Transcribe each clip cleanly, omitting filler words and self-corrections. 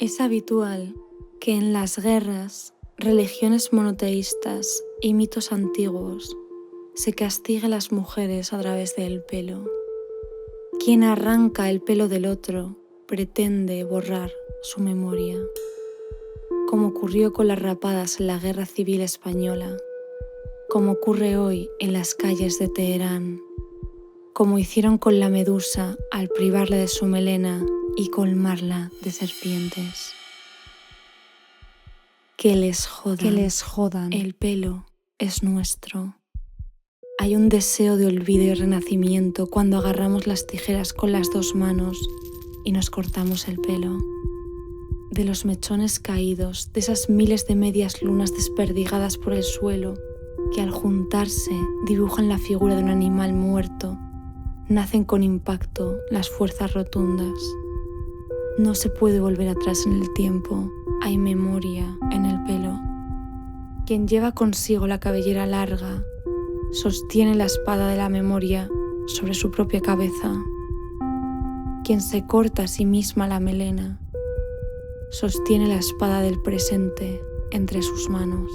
Es habitual que en las guerras, religiones monoteístas y mitos antiguos se castigue a las mujeres a través del pelo. Quien arranca el pelo del otro pretende borrar su memoria, como ocurrió con las rapadas en la Guerra Civil Española, como ocurre hoy en las calles de Teherán, como hicieron con la medusa al privarla de su melena y colmarla de serpientes. Que les jodan, el pelo es nuestro. Hay un deseo de olvido y renacimiento cuando agarramos las tijeras con las dos manos y nos cortamos el pelo. De los mechones caídos, de esas miles de medias lunas desperdigadas por el suelo, que al juntarse dibujan la figura de un animal muerto, nacen con impacto las fuerzas rotundas. No se puede volver atrás en el tiempo, hay memoria en el pelo. Quien lleva consigo la cabellera larga, sostiene la espada de la memoria sobre su propia cabeza. Quien se corta a sí misma la melena, sostiene la espada del presente entre sus manos.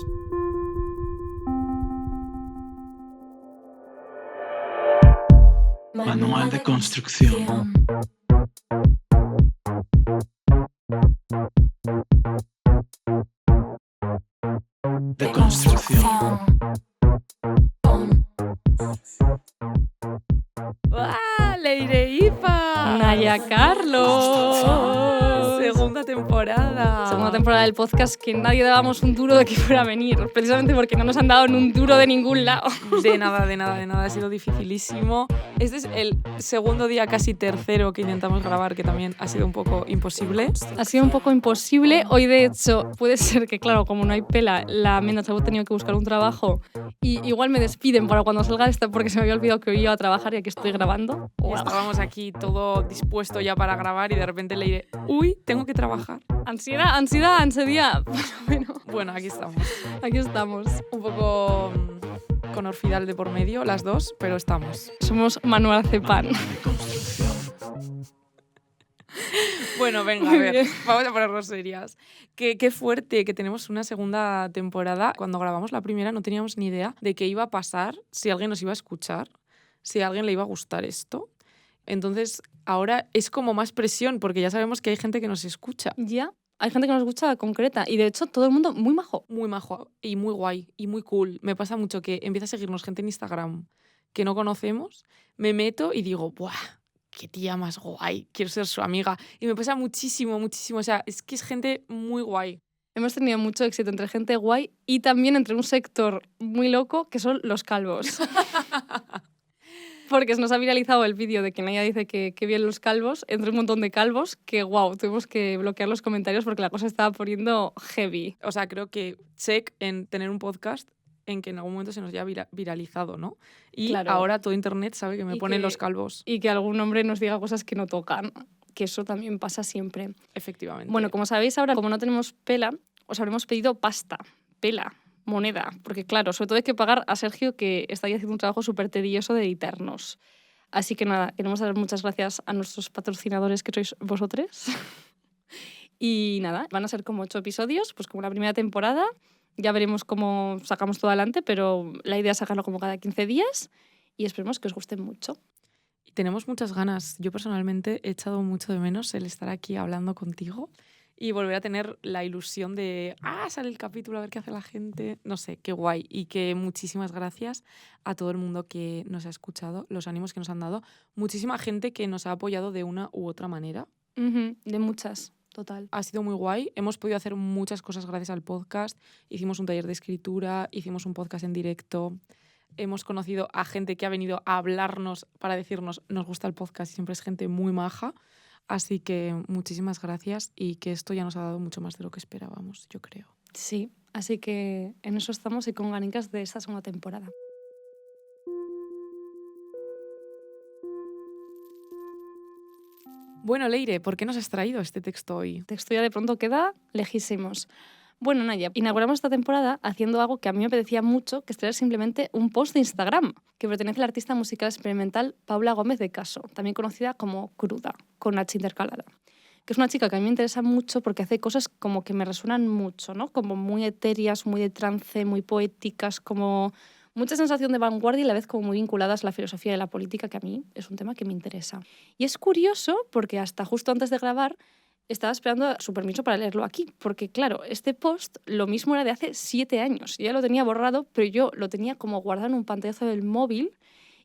Manual de construcción. De construcción. ¡Ah! Leire Ipa. Naya Carlos. Segunda temporada. Segunda temporada del podcast que nadie dábamos un duro de que fuera a venir, precisamente porque no nos han dado ni un duro de ningún lado. De nada. Ha sido dificilísimo. Este es el segundo día, casi tercero, que intentamos grabar, que también ha sido un poco imposible. Ha sido un poco imposible. Hoy, de hecho, puede ser que, claro, como no hay pela, la Menda se ha tenido que buscar un trabajo y igual me despiden para cuando salga esta porque se me había olvidado que hoy iba a trabajar y aquí estoy grabando. Y estábamos aquí todo dispuesto ya para grabar y de repente le diré, uy, tengo que trabajar. Ansiedad. Bueno, aquí estamos. Aquí estamos. Un poco con Orfidal de por medio, las dos, pero estamos. Somos Manual Cepan. Bueno, venga, a ver, vamos a ponernos serias. Qué fuerte que tenemos una segunda temporada. Cuando grabamos la primera no teníamos ni idea de qué iba a pasar, si alguien nos iba a escuchar, si a alguien le iba a gustar esto. Entonces, ahora es como más presión, porque ya sabemos que hay gente que nos escucha. Ya, hay gente que nos escucha concreta y de hecho todo el mundo muy majo. Muy majo y muy guay y muy cool. Me pasa mucho que empieza a seguirnos gente en Instagram que no conocemos, me meto y digo, ¡buah! ¡Qué tía más guay! Quiero ser su amiga. Y me pasa muchísimo. O sea, es que es gente muy guay. Hemos tenido mucho éxito entre gente guay y también entre un sector muy loco que son los calvos. Porque se nos ha viralizado el vídeo de que Naya dice que bien los calvos, entre un montón de calvos, que wow, tuvimos que bloquear los comentarios porque la cosa estaba poniendo heavy. O sea, creo que check en tener un podcast en que en algún momento se nos haya viralizado, ¿no? Y claro, ahora todo internet sabe que me ponen los calvos. Y que algún hombre nos diga cosas que no tocan, que eso también pasa siempre. Efectivamente. Bueno, como sabéis ahora, como no tenemos pela, os habremos pedido pasta, pela, moneda, porque claro, sobre todo hay que pagar a Sergio, que está ahí haciendo un trabajo súper tedioso de editarnos. Así que nada, queremos dar muchas gracias a nuestros patrocinadores, que sois vosotros. Y nada, van a ser como 8 episodios, pues como la primera temporada. Ya veremos cómo sacamos todo adelante, pero la idea es sacarlo como cada 15 días y esperemos que os guste mucho. Y tenemos muchas ganas. Yo personalmente he echado mucho de menos el estar aquí hablando contigo y volver a tener la ilusión de sale el capítulo, a ver qué hace la gente. No sé, qué guay. Y que muchísimas gracias a todo el mundo que nos ha escuchado, los ánimos que nos han dado. Muchísima gente que nos ha apoyado de una u otra manera. De muchas. Total. Ha sido muy guay. Hemos podido hacer muchas cosas gracias al podcast. Hicimos un taller de escritura, hicimos un podcast en directo. Hemos conocido a gente que ha venido a hablarnos para decirnos nos gusta el podcast y siempre es gente muy maja. Así que muchísimas gracias y que esto ya nos ha dado mucho más de lo que esperábamos, yo creo. Sí, así que en eso estamos y con ganicas de esta segunda temporada. Bueno, Leire, ¿por qué nos has traído este texto hoy? El texto ya de pronto queda lejísimos. Bueno, Naya, inauguramos esta temporada haciendo algo que a mí me apetecía mucho, que es traer simplemente un post de Instagram, que pertenece al artista musical experimental Paula Gómez de Caso, también conocida como Cruda, con H intercalada. que es una chica que a mí me interesa mucho porque hace cosas como que me resuenan mucho, ¿no? Como muy etéreas, muy de trance, muy poéticas, como mucha sensación de vanguardia y a la vez como muy vinculadas a la filosofía de la política, que a mí es un tema que me interesa. Y es curioso porque hasta justo antes de grabar estaba esperando su permiso para leerlo aquí, porque claro, este post lo mismo era de hace 7 años. Yo ya lo tenía borrado, pero yo lo tenía como guardado en un pantallazo del móvil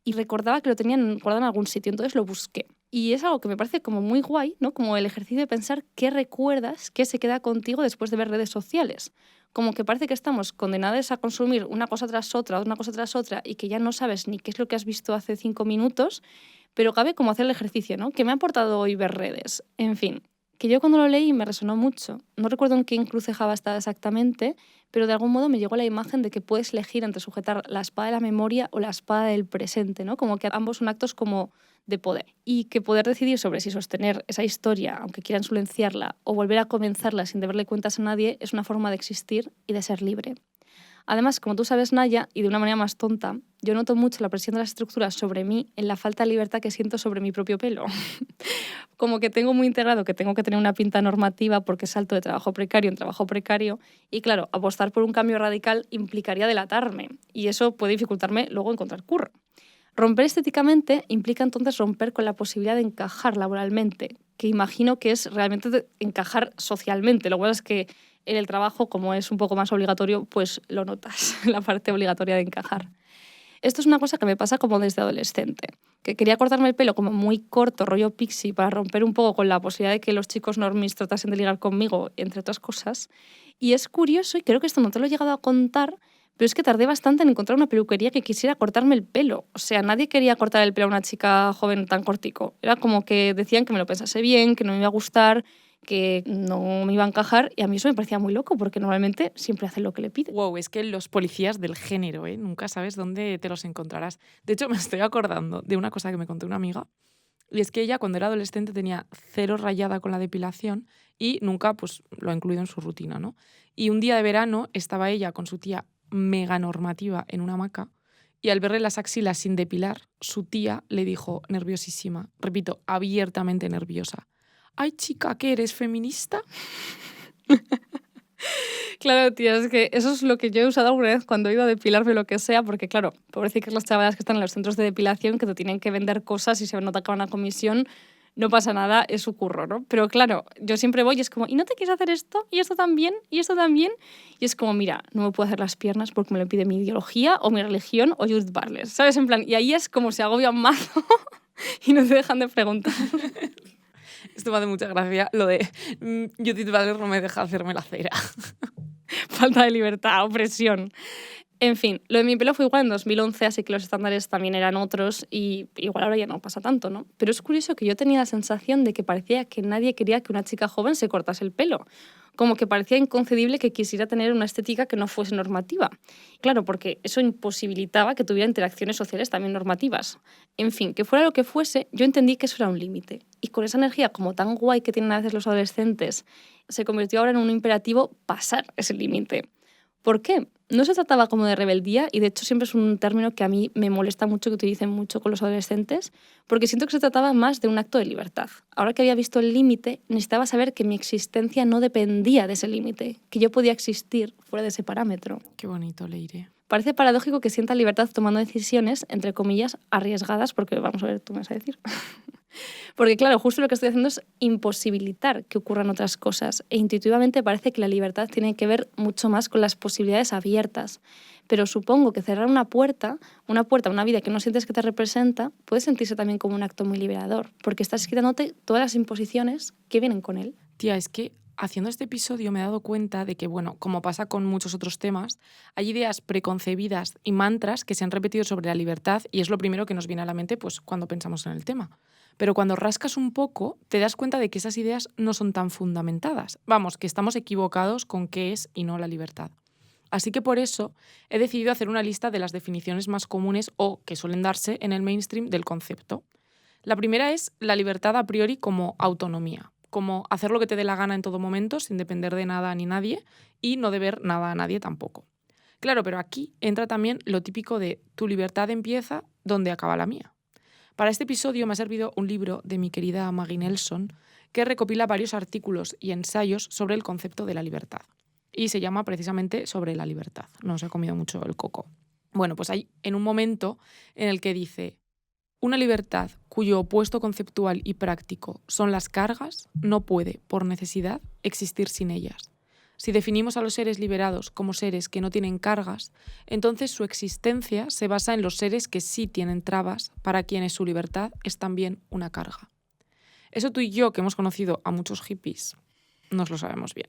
y recordaba que lo tenían guardado en algún sitio, entonces lo busqué. Y es algo que me parece como muy guay, ¿no? Como el ejercicio de pensar qué recuerdas, qué se queda contigo después de ver redes sociales. Como que parece que estamos condenados a consumir una cosa tras otra, y que ya no sabes ni qué es lo que has visto hace 5 minutos, pero cabe como hacer el ejercicio, ¿no? ¿Qué me ha aportado hoy ver redes? En fin, que yo cuando lo leí me resonó mucho. No recuerdo en qué encrucijada estaba exactamente, pero de algún modo me llegó la imagen de que puedes elegir entre sujetar la espada de la memoria o la espada del presente, ¿no? Como que ambos son actos como de poder. Y que poder decidir sobre si sostener esa historia, aunque quieran silenciarla, o volver a comenzarla sin deberle cuentas a nadie, es una forma de existir y de ser libre. Además, como tú sabes, Naya, y de una manera más tonta, yo noto mucho la presión de las estructuras sobre mí en la falta de libertad que siento sobre mi propio pelo. Como que tengo muy integrado que tengo que tener una pinta normativa porque salto de trabajo precario en trabajo precario y claro, apostar por un cambio radical implicaría delatarme y eso puede dificultarme luego encontrar curro. Romper estéticamente implica entonces romper con la posibilidad de encajar laboralmente, que imagino que es realmente encajar socialmente. Lo bueno es que en el trabajo, como es un poco más obligatorio, pues lo notas, la parte obligatoria de encajar. Esto es una cosa que me pasa como desde adolescente, que quería cortarme el pelo como muy corto, rollo pixie, para romper un poco con la posibilidad de que los chicos normis tratasen de ligar conmigo, entre otras cosas. Y es curioso, y creo que esto no te lo he llegado a contar, pero es que tardé bastante en encontrar una peluquería que quisiera cortarme el pelo. O sea, nadie quería cortar el pelo a una chica joven tan cortico. Era como que decían que me lo pensase bien, que no me iba a gustar, que no me iba a encajar, y a mí eso me parecía muy loco, porque normalmente siempre hacen lo que le piden. Wow, es que los policías del género, ¿eh? Nunca sabes dónde te los encontrarás. De hecho, me estoy acordando de una cosa que me contó una amiga, y es que ella cuando era adolescente tenía cero rayada con la depilación y nunca pues, lo ha incluido en su rutina, ¿no? Y un día de verano estaba ella con su tía mega normativa en una hamaca y al verle las axilas sin depilar, su tía le dijo nerviosísima, repito, abiertamente nerviosa: «Ay, chica, ¿qué eres, feminista?». Claro, tía, es que eso es lo que yo he usado alguna vez cuando he ido a depilarme lo que sea, porque claro, pobrecitas las chavalas que están en los centros de depilación que te tienen que vender cosas y se nota que van a comisión, no pasa nada, es su curro, ¿no? Pero claro, yo siempre voy y es como, ¿y no te quieres hacer esto? ¿Y esto también? ¿Y esto también? Y es como, mira, no me puedo hacer las piernas porque me lo pide mi ideología o mi religión o Judith Butler, ¿sabes? En plan, y ahí es como se agobia un mazo y no te dejan de preguntar. Esto me hace mucha gracia, lo de Judith Butler no me deja hacerme la cera. Falta de libertad, opresión. En fin, lo de mi pelo fue igual en 2011, así que los estándares también eran otros y igual ahora ya no pasa tanto, ¿no? Pero es curioso que yo tenía la sensación de que parecía que nadie quería que una chica joven se cortase el pelo. Como que parecía inconcebible que quisiera tener una estética que no fuese normativa. Claro, porque eso imposibilitaba que tuviera interacciones sociales también normativas. En fin, que fuera lo que fuese, yo entendí que eso era un límite. Y con esa energía como tan guay que tienen a veces los adolescentes, se convirtió ahora en un imperativo pasar ese límite. ¿Por qué? No se trataba como de rebeldía y de hecho siempre es un término que a mí me molesta mucho que utilicen mucho con los adolescentes porque siento que se trataba más de un acto de libertad. Ahora que había visto el límite, necesitaba saber que mi existencia no dependía de ese límite, que yo podía existir fuera de ese parámetro. Qué bonito, Leire. Parece paradójico que sienta libertad tomando decisiones, entre comillas, arriesgadas, porque vamos a ver, tú me vas a decir. Porque claro, justo lo que estoy haciendo es imposibilitar que ocurran otras cosas e intuitivamente parece que la libertad tiene que ver mucho más con las posibilidades abiertas. Pero supongo que cerrar una puerta a una vida que no sientes que te representa, puede sentirse también como un acto muy liberador, porque estás quitándote todas las imposiciones que vienen con él. Tía, es que haciendo este episodio me he dado cuenta de que, bueno, como pasa con muchos otros temas, hay ideas preconcebidas y mantras que se han repetido sobre la libertad y es lo primero que nos viene a la mente pues, cuando pensamos en el tema. Pero cuando rascas un poco, te das cuenta de que esas ideas no son tan fundamentadas. Vamos, que estamos equivocados con qué es y no la libertad. Así que por eso he decidido hacer una lista de las definiciones más comunes o que suelen darse en el mainstream del concepto. La primera es la libertad a priori como autonomía, como hacer lo que te dé la gana en todo momento sin depender de nada ni nadie y no deber nada a nadie tampoco. Claro, pero aquí entra también lo típico de tu libertad empieza donde acaba la mía. Para este episodio me ha servido un libro de mi querida Maggie Nelson que recopila varios artículos y ensayos sobre el concepto de la libertad. Y se llama precisamente Sobre la libertad. No os he comido mucho el coco. Bueno, pues hay en un momento en el que dice: una libertad cuyo opuesto conceptual y práctico son las cargas no puede, por necesidad, existir sin ellas. Si definimos a los seres liberados como seres que no tienen cargas, entonces su existencia se basa en los seres que sí tienen trabas, para quienes su libertad es también una carga. Eso tú y yo, que hemos conocido a muchos hippies, nos lo sabemos bien.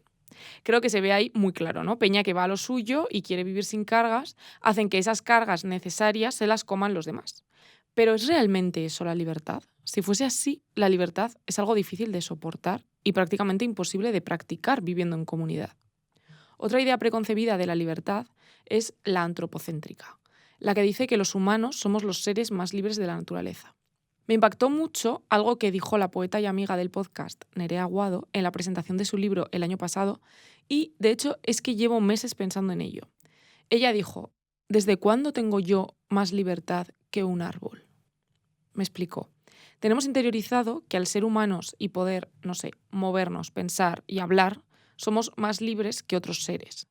Creo que se ve ahí muy claro, ¿no? Peña que va a lo suyo y quiere vivir sin cargas, hacen que esas cargas necesarias se las coman los demás. ¿Pero es realmente eso la libertad? Si fuese así, la libertad es algo difícil de soportar y prácticamente imposible de practicar viviendo en comunidad. Otra idea preconcebida de la libertad es la antropocéntrica, la que dice que los humanos somos los seres más libres de la naturaleza. Me impactó mucho algo que dijo la poeta y amiga del podcast, Nerea Aguado, en la presentación de su libro el año pasado, y de hecho es que llevo meses pensando en ello. Ella dijo: ¿desde cuándo tengo yo más libertad que un árbol? Me explicó. Tenemos interiorizado que al ser humanos y poder, movernos, pensar y hablar, somos más libres que otros seres.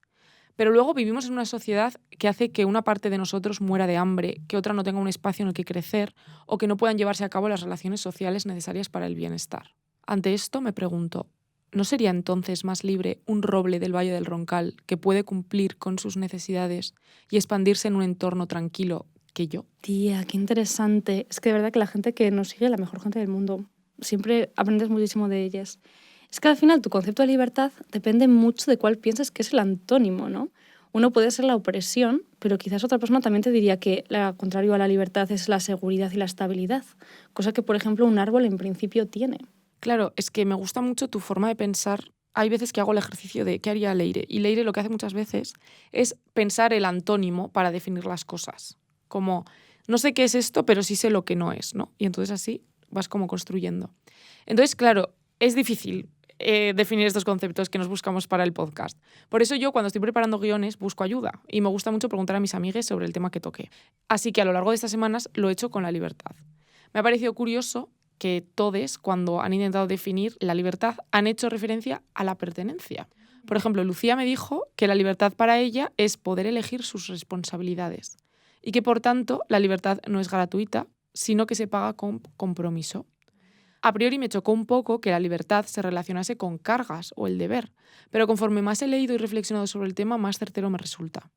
Pero luego vivimos en una sociedad que hace que una parte de nosotros muera de hambre, que otra no tenga un espacio en el que crecer o que no puedan llevarse a cabo las relaciones sociales necesarias para el bienestar. Ante esto me pregunto, ¿no sería entonces más libre un roble del Valle del Roncal que puede cumplir con sus necesidades y expandirse en un entorno tranquilo que yo? Tía, qué interesante. Es que de verdad que la gente que nos sigue es la mejor gente del mundo. Siempre aprendes muchísimo de ellas. Es que al final tu concepto de libertad depende mucho de cuál piensas que es el antónimo, ¿no? Uno puede ser la opresión, pero quizás otra persona también te diría que lo contrario a la libertad es la seguridad y la estabilidad, cosa que, por ejemplo, un árbol en principio tiene. Claro, es que me gusta mucho tu forma de pensar. Hay veces que hago el ejercicio de ¿qué haría Leire? Y Leire lo que hace muchas veces es pensar el antónimo para definir las cosas. Como, no sé qué es esto, pero sí sé lo que no es, ¿no? Y entonces así vas como construyendo. Entonces, claro, es difícil definir estos conceptos que nos buscamos para el podcast. Por eso yo, cuando estoy preparando guiones, busco ayuda y me gusta mucho preguntar a mis amigues sobre el tema que toque. Así que a lo largo de estas semanas lo he hecho con la libertad. Me ha parecido curioso que todos, cuando han intentado definir la libertad, han hecho referencia a la pertenencia. Por ejemplo, Lucía me dijo que la libertad para ella es poder elegir sus responsabilidades y que, por tanto, la libertad no es gratuita, sino que se paga con compromiso. A priori me chocó un poco que la libertad se relacionase con cargas o el deber, pero conforme más he leído y reflexionado sobre el tema, más certero me resulta.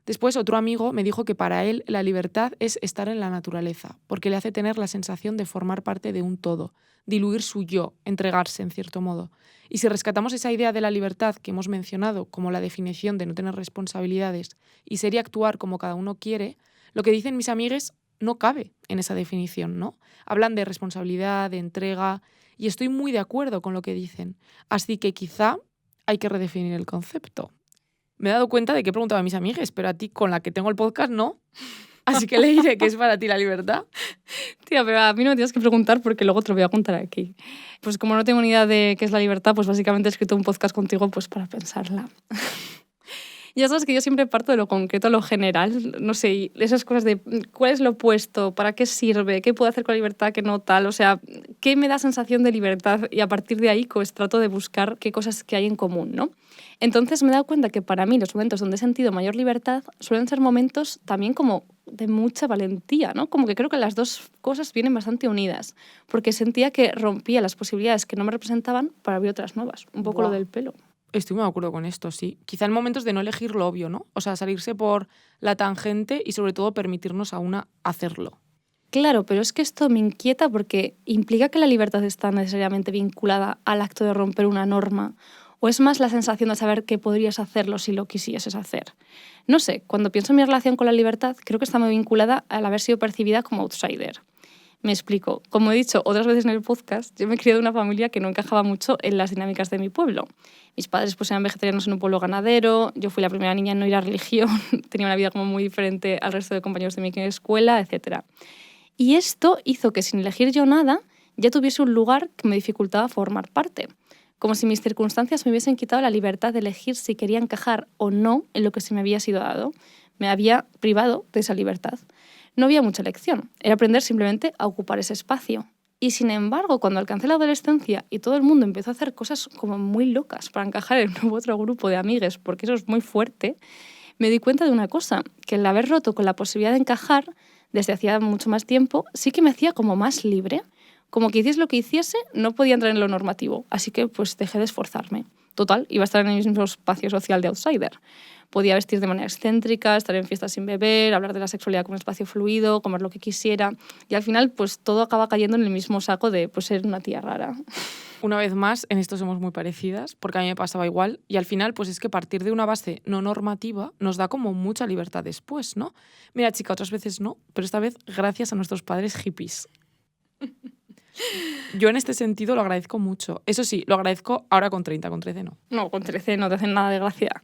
Después, otro amigo me dijo que para él la libertad es estar en la naturaleza, porque le hace tener la sensación de formar parte de un todo, diluir su yo, entregarse en cierto modo. Y si rescatamos esa idea de la libertad que hemos mencionado como la definición de no tener responsabilidades y ser y actuar como cada uno quiere, lo que dicen mis amigues no cabe en esa definición, ¿no? Hablan de responsabilidad, de entrega, y estoy muy de acuerdo con lo que dicen. Así que quizá hay que redefinir el concepto. Me he dado cuenta de que he preguntado a mis amigues, pero a ti, con la que tengo el podcast, no. Así que le diré que es para ti la libertad. Tía, pero a mí no me tienes que preguntar porque luego te lo voy a contar aquí. Pues como no tengo ni idea de qué es la libertad, pues básicamente he escrito un podcast contigo pues para pensarla. Ya sabes que yo siempre parto de lo concreto a lo general, no sé, esas cosas de cuál es lo opuesto, para qué sirve, qué puedo hacer con la libertad, qué no tal, o sea, qué me da sensación de libertad y a partir de ahí pues trato de buscar qué cosas que hay en común, ¿no? Entonces me he dado cuenta que para mí los momentos donde he sentido mayor libertad suelen ser momentos también como de mucha valentía, ¿no? Como que creo que las dos cosas vienen bastante unidas, porque sentía que rompía las posibilidades que no me representaban para abrir otras nuevas, un poco lo del pelo. Estoy muy de acuerdo con esto, sí. Quizá en momentos de no elegir lo obvio, ¿no? O sea, salirse por la tangente y sobre todo permitirnos a una hacerlo. Claro, pero es que esto me inquieta porque implica que la libertad está necesariamente vinculada al acto de romper una norma, o es más la sensación de saber que podrías hacerlo si lo quisieses hacer. No sé, cuando pienso en mi relación con la libertad, creo que está muy vinculada al haber sido percibida como outsider. Me explico. Como he dicho otras veces en el podcast, yo me he criado en una familia que no encajaba mucho en las dinámicas de mi pueblo. Mis padres pues eran vegetarianos en un pueblo ganadero, yo fui la primera niña en no ir a religión, tenía una vida como muy diferente al resto de compañeros de mi escuela, etc. Y esto hizo que sin elegir yo nada, ya tuviese un lugar que me dificultaba formar parte. Como si mis circunstancias me hubiesen quitado la libertad de elegir si quería encajar o no en lo que se me había sido dado. Me había privado de esa libertad. No había mucha elección, era aprender simplemente a ocupar ese espacio. Y sin embargo, cuando alcancé la adolescencia y todo el mundo empezó a hacer cosas como muy locas para encajar en un otro grupo de amigues, porque eso es muy fuerte, me di cuenta de una cosa, que el haber roto con la posibilidad de encajar desde hacía mucho más tiempo, sí que me hacía como más libre. Como que hiciese lo que hiciese, no podía entrar en lo normativo, así que pues dejé de esforzarme. Total, iba a estar en el mismo espacio social de outsider. Podía vestir de manera excéntrica, estar en fiestas sin beber, hablar de la sexualidad como un espacio fluido, comer lo que quisiera. Y al final, pues todo acaba cayendo en el mismo saco de pues, ser una tía rara. Una vez más, en esto somos muy parecidas, porque a mí me pasaba igual. Y al final, pues es que partir de una base no normativa nos da como mucha libertad después, ¿no? Mira, chica, otras veces no, pero esta vez gracias a nuestros padres hippies. Yo en este sentido lo agradezco mucho. Eso sí, lo agradezco ahora con 30, con 13 no. No, con 13 no te hacen nada de gracia.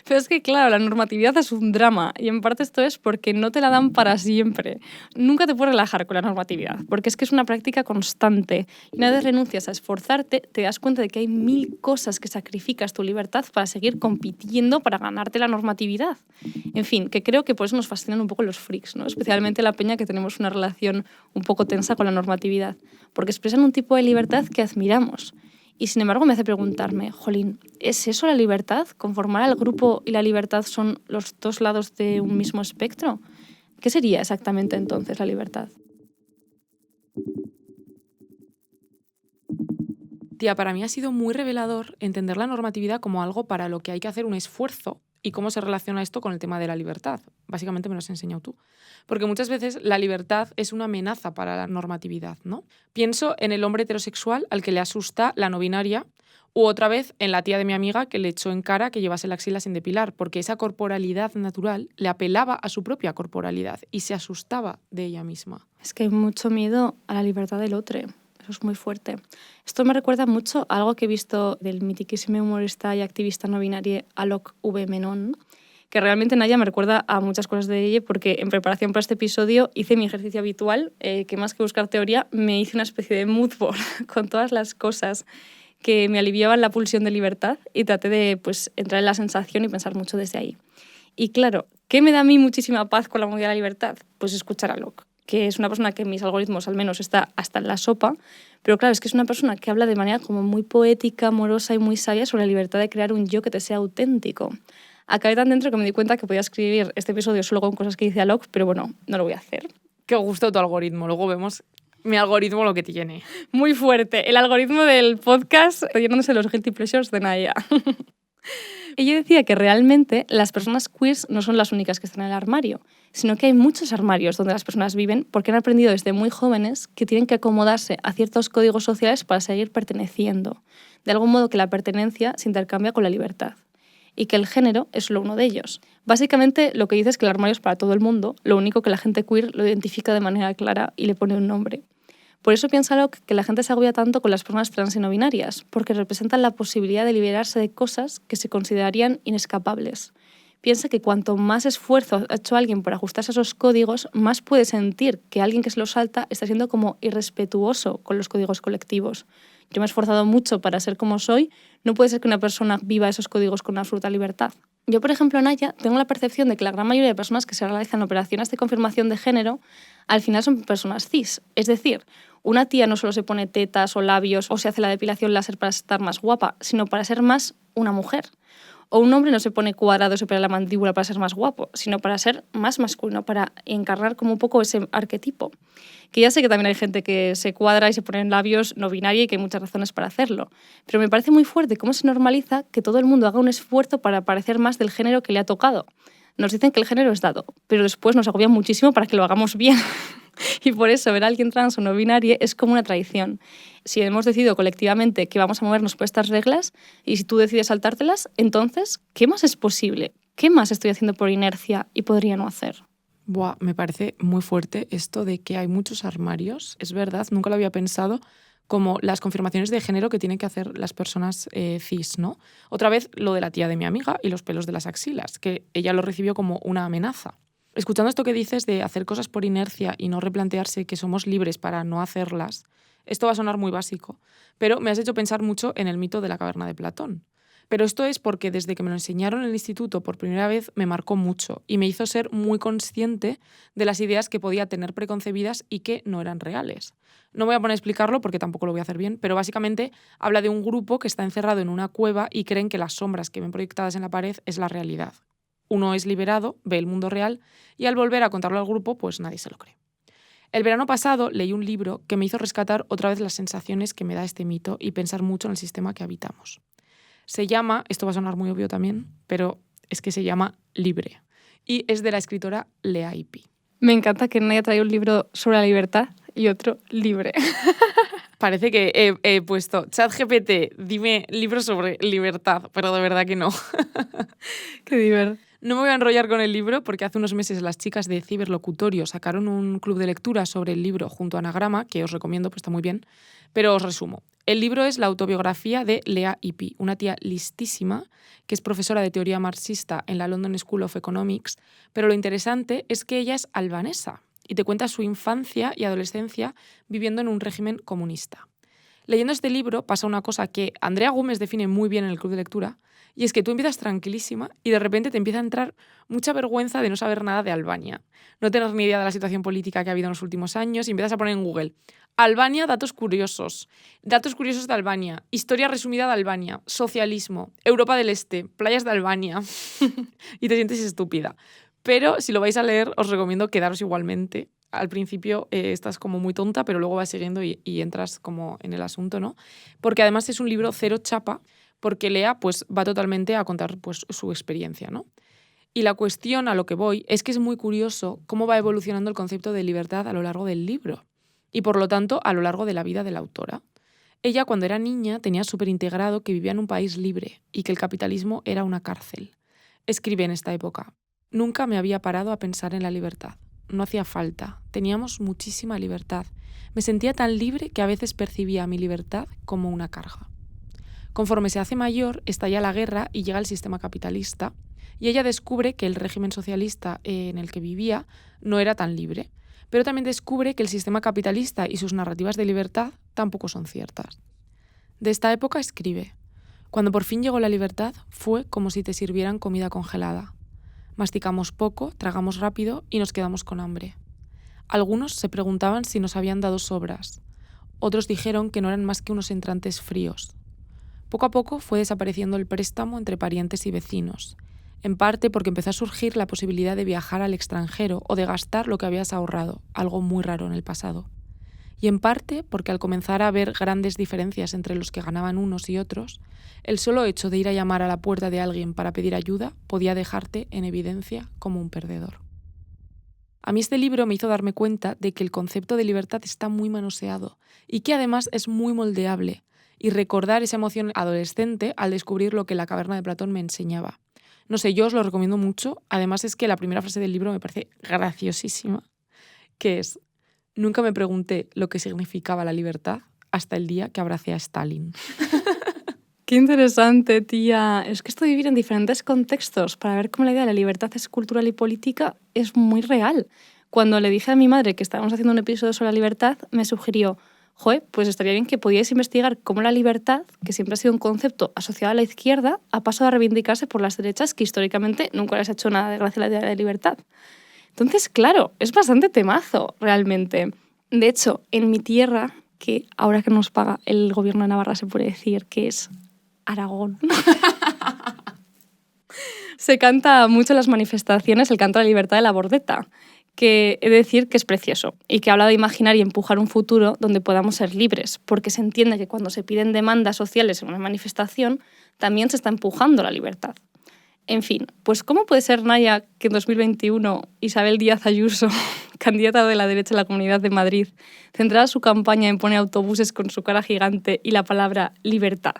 Pero es que, claro, la normatividad es un drama y en parte esto es porque no te la dan para siempre. Nunca te puedes relajar con la normatividad porque es que es una práctica constante. Y una vez renuncias a esforzarte, te das cuenta de que hay 1000 cosas que sacrificas tu libertad para seguir compitiendo para ganarte la normatividad. En fin, que creo que por eso nos fascinan un poco los freaks, ¿no? Especialmente la peña que tenemos una relación un poco tensa con la normatividad, porque expresan un tipo de libertad que admiramos. Y sin embargo me hace preguntarme, jolín, ¿es eso la libertad? ¿Conformar al grupo y la libertad son los dos lados de un mismo espectro? ¿Qué sería exactamente entonces la libertad? Tía, para mí ha sido muy revelador entender la normatividad como algo para lo que hay que hacer un esfuerzo y cómo se relaciona esto con el tema de la libertad. Básicamente me lo has enseñado tú. Porque muchas veces la libertad es una amenaza para la normatividad, ¿no? Pienso en el hombre heterosexual al que le asusta la no binaria, u otra vez en la tía de mi amiga que le echó en cara que llevase la axila sin depilar, porque esa corporalidad natural le apelaba a su propia corporalidad y se asustaba de ella misma. Es que hay mucho miedo a la libertad del otro. Eso es muy fuerte. Esto me recuerda mucho a algo que he visto del mitiquísimo humorista y activista no binario Alok V. Menon, que realmente Naya me recuerda a muchas cosas de ella porque en preparación para este episodio hice mi ejercicio habitual, que más que buscar teoría me hice una especie de mood board con todas las cosas que me aliviaban la pulsión de libertad y traté de pues, entrar en la sensación y pensar mucho desde ahí. Y claro, ¿qué me da a mí muchísima paz con la movida de la libertad? Pues escuchar a Locke, que es una persona que en mis algoritmos al menos está hasta en la sopa, pero claro, es que es una persona que habla de manera como muy poética, amorosa y muy sabia sobre la libertad de crear un yo que te sea auténtico. Acabé tan dentro que me di cuenta que podía escribir este episodio solo con cosas que dice a Locke, pero bueno, no lo voy a hacer. Qué gusto tu algoritmo, luego vemos mi algoritmo lo que tiene. Muy fuerte, el algoritmo del podcast llenándose los guilty pleasures de Naya. Ella decía que realmente las personas queers no son las únicas que están en el armario, sino que hay muchos armarios donde las personas viven porque han aprendido desde muy jóvenes que tienen que acomodarse a ciertos códigos sociales para seguir perteneciendo. De algún modo que la pertenencia se intercambia con la libertad. Y que el género es solo uno de ellos. Básicamente lo que dice es que el armario es para todo el mundo, lo único que la gente queer lo identifica de manera clara y le pone un nombre. Por eso piensa Locke que la gente se agobia tanto con las personas trans y no binarias, porque representan la posibilidad de liberarse de cosas que se considerarían inescapables. Piensa que cuanto más esfuerzo ha hecho alguien por ajustarse a esos códigos, más puede sentir que alguien que se los salta está siendo como irrespetuoso con los códigos colectivos. Yo me he esforzado mucho para ser como soy, no puede ser que una persona viva esos códigos con absoluta libertad. Yo, por ejemplo, Naya, tengo la percepción de que la gran mayoría de personas que se realizan operaciones de confirmación de género al final son personas cis. Es decir, una tía no solo se pone tetas o labios o se hace la depilación láser para estar más guapa, sino para ser más una mujer. O un hombre no se pone cuadrado y se opera la mandíbula para ser más guapo, sino para ser más masculino, para encarnar como un poco ese arquetipo. Que ya sé que también hay gente que se cuadra y se pone en labios no binaria y que hay muchas razones para hacerlo. Pero me parece muy fuerte cómo se normaliza que todo el mundo haga un esfuerzo para parecer más del género que le ha tocado. Nos dicen que el género es dado, pero después nos agobian muchísimo para que lo hagamos bien. Y por eso ver a alguien trans o no binario es como una traición. Si hemos decidido colectivamente que vamos a movernos por estas reglas y si tú decides saltártelas, entonces, ¿qué más es posible? ¿Qué más estoy haciendo por inercia y podría no hacer? Buah, me parece muy fuerte esto de que hay muchos armarios. Es verdad, nunca lo había pensado, como las confirmaciones de género que tienen que hacer las personas cis, ¿no? Otra vez lo de la tía de mi amiga y los pelos de las axilas, que ella lo recibió como una amenaza. Escuchando esto que dices de hacer cosas por inercia y no replantearse que somos libres para no hacerlas, esto va a sonar muy básico, pero me has hecho pensar mucho en el mito de la caverna de Platón. Pero esto es porque desde que me lo enseñaron en el instituto por primera vez me marcó mucho y me hizo ser muy consciente de las ideas que podía tener preconcebidas y que no eran reales. No voy a poner a explicarlo porque tampoco lo voy a hacer bien, pero básicamente habla de un grupo que está encerrado en una cueva y creen que las sombras que ven proyectadas en la pared es la realidad. Uno es liberado, ve el mundo real y al volver a contarlo al grupo, pues nadie se lo cree. El verano pasado leí un libro que me hizo rescatar otra vez las sensaciones que me da este mito y pensar mucho en el sistema que habitamos. Se llama, esto va a sonar muy obvio también, pero es que se llama Libre y es de la escritora Lea Ypi. Me encanta que nadie traído un libro sobre la libertad y otro libre. Parece que he puesto ChatGPT, dime libros sobre libertad, pero de verdad que no. Qué divertido. No me voy a enrollar con el libro porque hace unos meses las chicas de Ciberlocutorio sacaron un club de lectura sobre el libro junto a Anagrama, que os recomiendo, pues está muy bien, pero os resumo. El libro es la autobiografía de Lea Ypi, una tía listísima que es profesora de teoría marxista en la London School of Economics, pero lo interesante es que ella es albanesa y te cuenta su infancia y adolescencia viviendo en un régimen comunista. Leyendo este libro pasa una cosa que Andrea Gómez define muy bien en el club de lectura, y es que tú empiezas tranquilísima y de repente te empieza a entrar mucha vergüenza de no saber nada de Albania, no tener ni idea de la situación política que ha habido en los últimos años y empiezas a poner en Google Albania, datos curiosos de Albania, historia resumida de Albania, socialismo, Europa del Este, playas de Albania y te sientes estúpida. Pero si lo vais a leer os recomiendo quedaros igualmente. Al principio estás como muy tonta, pero luego vas siguiendo y entras como en el asunto, ¿no? Porque además es un libro cero chapa, porque Lea pues, va totalmente a contar pues, su experiencia, ¿no? Y la cuestión a lo que voy es que es muy curioso cómo va evolucionando el concepto de libertad a lo largo del libro y, por lo tanto, a lo largo de la vida de la autora. Ella, cuando era niña, tenía súper integrado que vivía en un país libre y que el capitalismo era una cárcel. Escribe en esta época: nunca me había parado a pensar en la libertad. No hacía falta. Teníamos muchísima libertad. Me sentía tan libre que a veces percibía mi libertad como una carga. Conforme se hace mayor, estalla la guerra y llega el sistema capitalista, y ella descubre que el régimen socialista en el que vivía no era tan libre, pero también descubre que el sistema capitalista y sus narrativas de libertad tampoco son ciertas. De esta época escribe: cuando por fin llegó la libertad fue como si te sirvieran comida congelada. Masticamos poco, tragamos rápido y nos quedamos con hambre. Algunos se preguntaban si nos habían dado sobras. Otros dijeron que no eran más que unos entrantes fríos. Poco a poco fue desapareciendo el préstamo entre parientes y vecinos, en parte porque empezó a surgir la posibilidad de viajar al extranjero o de gastar lo que habías ahorrado, algo muy raro en el pasado. Y en parte porque al comenzar a haber grandes diferencias entre los que ganaban unos y otros, el solo hecho de ir a llamar a la puerta de alguien para pedir ayuda podía dejarte en evidencia como un perdedor. A mí este libro me hizo darme cuenta de que el concepto de libertad está muy manoseado y que además es muy moldeable, y recordar esa emoción adolescente al descubrir lo que la caverna de Platón me enseñaba. No sé, yo os lo recomiendo mucho. Además es que la primera frase del libro me parece graciosísima, que es: nunca me pregunté lo que significaba la libertad hasta el día que abracé a Stalin. Qué interesante, tía. Es que esto de vivir en diferentes contextos para ver cómo la idea de la libertad es cultural y política es muy real. Cuando le dije a mi madre que estábamos haciendo un episodio sobre la libertad, me sugirió: joder, pues estaría bien que pudierais investigar cómo la libertad, que siempre ha sido un concepto asociado a la izquierda, ha pasado a reivindicarse por las derechas, que históricamente nunca les ha hecho nada de gracia a la idea de libertad. Entonces, claro, es bastante temazo, realmente. De hecho, en mi tierra, que ahora que nos paga el gobierno de Navarra se puede decir que es Aragón, se canta mucho en las manifestaciones el canto de la libertad de la Bordeta, que he de decir que es precioso y que habla de imaginar y empujar un futuro donde podamos ser libres, porque se entiende que cuando se piden demandas sociales en una manifestación, también se está empujando la libertad. En fin, pues ¿cómo puede ser, Naya, que en 2021 Isabel Díaz Ayuso, candidata de la derecha a la Comunidad de Madrid, centrara su campaña en poner autobuses con su cara gigante y la palabra libertad?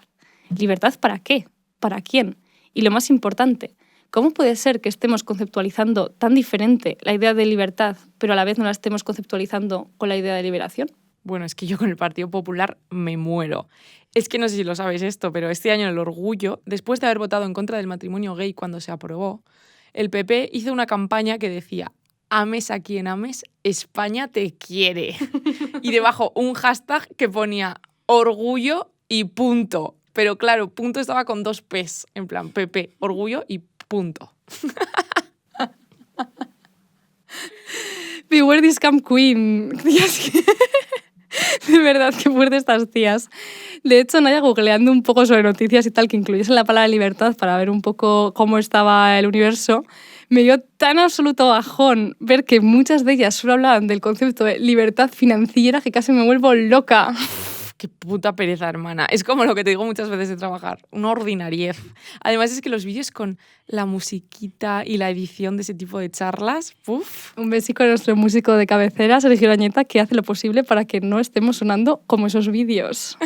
¿Libertad para qué? ¿Para quién? Y lo más importante, ¿cómo puede ser que estemos conceptualizando tan diferente la idea de libertad, pero a la vez no la estemos conceptualizando con la idea de liberación? Bueno, es que yo con el Partido Popular me muero. Es que no sé si lo sabéis esto, pero este año en el Orgullo, después de haber votado en contra del matrimonio gay cuando se aprobó, el PP hizo una campaña que decía: ames a quien ames, España te quiere. Y debajo un hashtag que ponía orgullo y punto. Pero claro, punto estaba con 2 P's, en plan PP, orgullo y punto. Beware this scam queen. Tías, de verdad, qué fuerte estas tías. De hecho, Naya, googleando un poco sobre noticias y tal, que incluyesen la palabra libertad para ver un poco cómo estaba el universo, me dio tan absoluto bajón ver que muchas de ellas solo hablaban del concepto de libertad financiera que casi me vuelvo loca. Qué puta pereza, hermana. Es como lo que te digo muchas veces de trabajar. Una ordinariez. Además es que los vídeos con la musiquita y la edición de ese tipo de charlas, ¡puf! Un besico a nuestro músico de cabecera, Sergio Arañeta, que hace lo posible para que no estemos sonando como esos vídeos.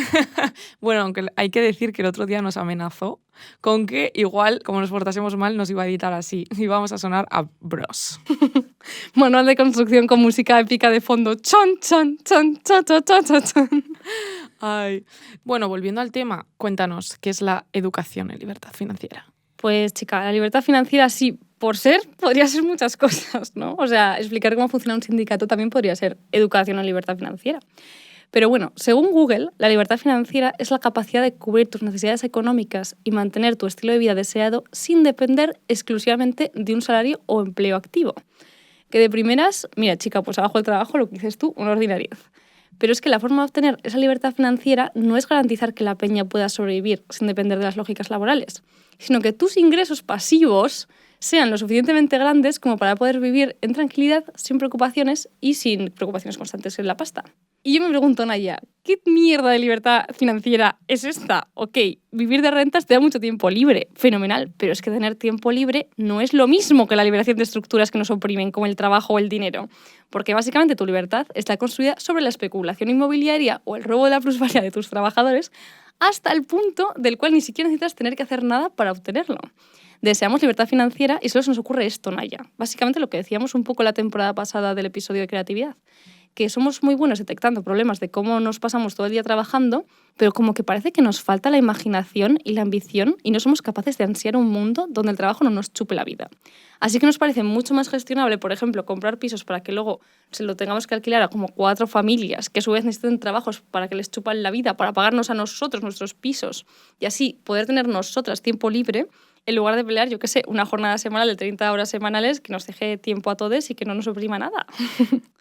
Bueno, aunque hay que decir que el otro día nos amenazó con que igual, como nos portásemos mal, nos iba a editar así. Íbamos a sonar a bros. Manual de construcción con música épica de fondo. Chon, chon, chon, chon, chon, chon, chon, chon. Ay. Bueno, volviendo al tema, cuéntanos, ¿qué es la educación en libertad financiera? Pues, chica, la libertad financiera, sí, por ser, podría ser muchas cosas, ¿no? O sea, explicar cómo funciona un sindicato también podría ser educación en libertad financiera. Pero bueno, según Google, la libertad financiera es la capacidad de cubrir tus necesidades económicas y mantener tu estilo de vida deseado sin depender exclusivamente de un salario o empleo activo. Que de primeras, mira, chica, pues abajo del trabajo, lo que dices tú, una ordinariedad. Pero es que la forma de obtener esa libertad financiera no es garantizar que la peña pueda sobrevivir sin depender de las lógicas laborales, sino que tus ingresos pasivos sean lo suficientemente grandes como para poder vivir en tranquilidad, sin preocupaciones y sin preocupaciones constantes en la pasta. Y yo me pregunto, Naya, ¿qué mierda de libertad financiera es esta? Ok, vivir de rentas te da mucho tiempo libre, fenomenal, pero es que tener tiempo libre no es lo mismo que la liberación de estructuras que nos oprimen, como el trabajo o el dinero, porque básicamente tu libertad está construida sobre la especulación inmobiliaria o el robo de la plusvalía de tus trabajadores hasta el punto del cual ni siquiera necesitas tener que hacer nada para obtenerlo. Deseamos libertad financiera y solo se nos ocurre esto, Naya. Básicamente lo que decíamos un poco la temporada pasada del episodio de creatividad, que somos muy buenos detectando problemas de cómo nos pasamos todo el día trabajando, pero como que parece que nos falta la imaginación y la ambición y no somos capaces de ansiar un mundo donde el trabajo no nos chupe la vida. Así que nos parece mucho más gestionable, por ejemplo, comprar pisos para que luego se lo tengamos que alquilar a como 4 familias que a su vez necesiten trabajos para que les chupan la vida, para pagarnos a nosotros nuestros pisos y así poder tener nosotras tiempo libre, en lugar de pelear, yo qué sé, una jornada semanal de 30 horas semanales que nos deje tiempo a todos y que no nos oprima nada.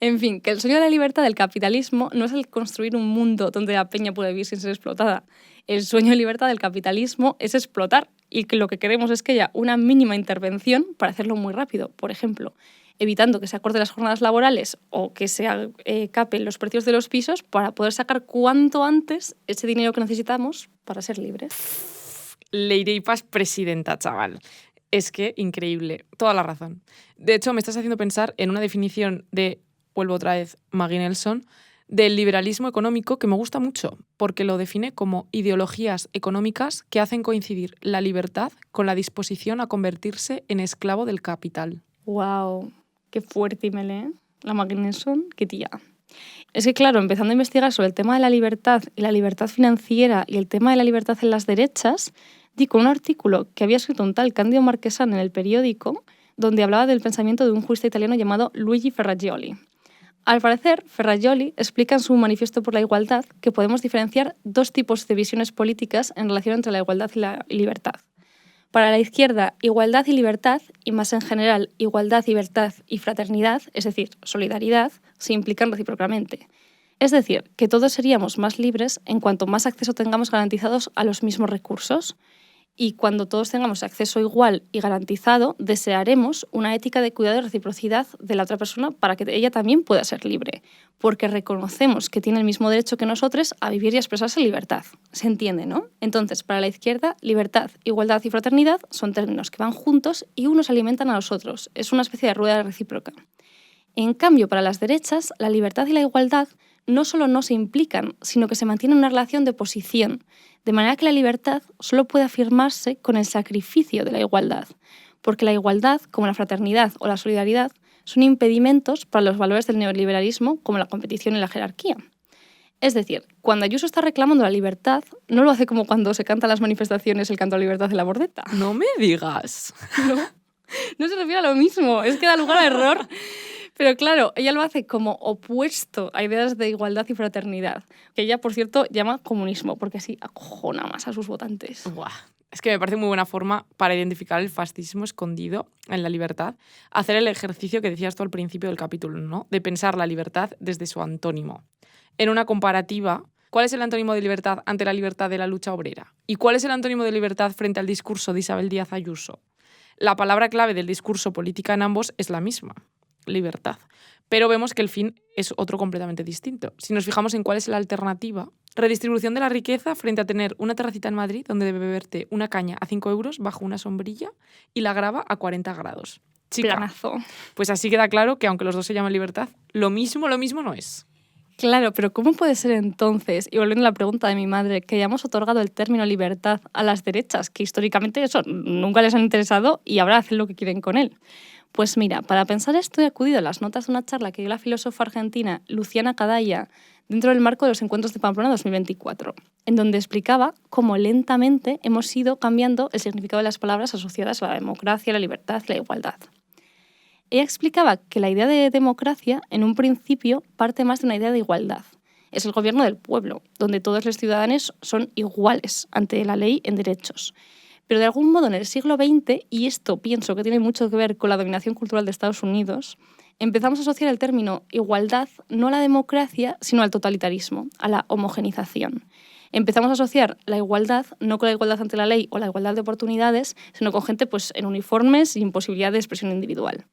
En fin, que el sueño de la libertad del capitalismo no es el construir un mundo donde la peña pueda vivir sin ser explotada. El sueño de libertad del capitalismo es explotar y que lo que queremos es que haya una mínima intervención para hacerlo muy rápido. Por ejemplo, evitando que se acorten las jornadas laborales o que se capen los precios de los pisos para poder sacar cuanto antes ese dinero que necesitamos para ser libres. Lady Paz presidenta, chaval. Es que increíble, toda la razón. De hecho, me estás haciendo pensar en una definición de, vuelvo otra vez, Maggie Nelson, del liberalismo económico que me gusta mucho, porque lo define como ideologías económicas que hacen coincidir la libertad con la disposición a convertirse en esclavo del capital. ¡Wow! ¡Qué fuerte, Imele! La Maggie Nelson, qué tía. Es que, claro, empezando a investigar sobre el tema de la libertad y la libertad financiera y el tema de la libertad en las derechas, di con un artículo que había escrito un tal Cándido Marquesán en El Periódico, donde hablaba del pensamiento de un jurista italiano llamado Luigi Ferrajoli. Al parecer, Ferrajoli explica en su Manifiesto por la Igualdad que podemos diferenciar 2 tipos de visiones políticas en relación entre la igualdad y la libertad. Para la izquierda, igualdad y libertad, y más en general, igualdad, libertad y fraternidad, es decir, solidaridad, se implican recíprocamente. Es decir, que todos seríamos más libres en cuanto más acceso tengamos garantizados a los mismos recursos. Y cuando todos tengamos acceso igual y garantizado, desearemos una ética de cuidado y reciprocidad de la otra persona para que ella también pueda ser libre, porque reconocemos que tiene el mismo derecho que nosotros a vivir y a expresarse en libertad. ¿Se entiende, no? Entonces, para la izquierda, libertad, igualdad y fraternidad son términos que van juntos y unos alimentan a los otros. Es una especie de rueda recíproca. En cambio, para las derechas, la libertad y la igualdad no solo no se implican, sino que se mantiene una relación de oposición, de manera que la libertad solo puede afirmarse con el sacrificio de la igualdad, porque la igualdad, como la fraternidad o la solidaridad, son impedimentos para los valores del neoliberalismo, como la competición y la jerarquía. Es decir, cuando Ayuso está reclamando la libertad, no lo hace como cuando se canta en las manifestaciones el canto a la libertad de la Bordeta. No me digas. No se refiere a lo mismo, es que da lugar a error. Pero claro, ella lo hace como opuesto a ideas de igualdad y fraternidad, que ella, por cierto, llama comunismo, porque así acojona más a sus votantes. Buah. Es que me parece muy buena forma para identificar el fascismo escondido en la libertad, hacer el ejercicio que decías tú al principio del capítulo, ¿no? De pensar la libertad desde su antónimo. En una comparativa, ¿cuál es el antónimo de libertad ante la libertad de la lucha obrera? ¿Y cuál es el antónimo de libertad frente al discurso de Isabel Díaz Ayuso? La palabra clave del discurso política en ambos es la misma, libertad. Pero vemos que el fin es otro completamente distinto. Si nos fijamos en cuál es la alternativa, redistribución de la riqueza frente a tener una terracita en Madrid donde debe beberte una caña a 5 euros bajo una sombrilla y la grava a 40 grados. Chica, Planazo. pues así queda claro que aunque los dos se llaman libertad, lo mismo no es. Claro, pero ¿cómo puede ser entonces, y volviendo a la pregunta de mi madre, que hayamos otorgado el término libertad a las derechas, que históricamente eso nunca les han interesado y ahora hacen lo que quieren con él? Pues mira, para pensar esto he acudido a las notas de una charla que dio la filósofa argentina Luciana Cadalla dentro del marco de los Encuentros de Pamplona 2024, en donde explicaba cómo lentamente hemos ido cambiando el significado de las palabras asociadas a la democracia, la libertad y la igualdad. Ella explicaba que la idea de democracia, en un principio, parte más de una idea de igualdad. Es el gobierno del pueblo, donde todos los ciudadanos son iguales ante la ley en derechos. Pero de algún modo en el siglo XX, y esto pienso que tiene mucho que ver con la dominación cultural de Estados Unidos, empezamos a asociar el término igualdad no a la democracia, sino al totalitarismo, a la homogenización. Empezamos a asociar la igualdad no con la igualdad ante la ley o la igualdad de oportunidades, sino con gente pues, en uniformes y imposibilidad de expresión individual.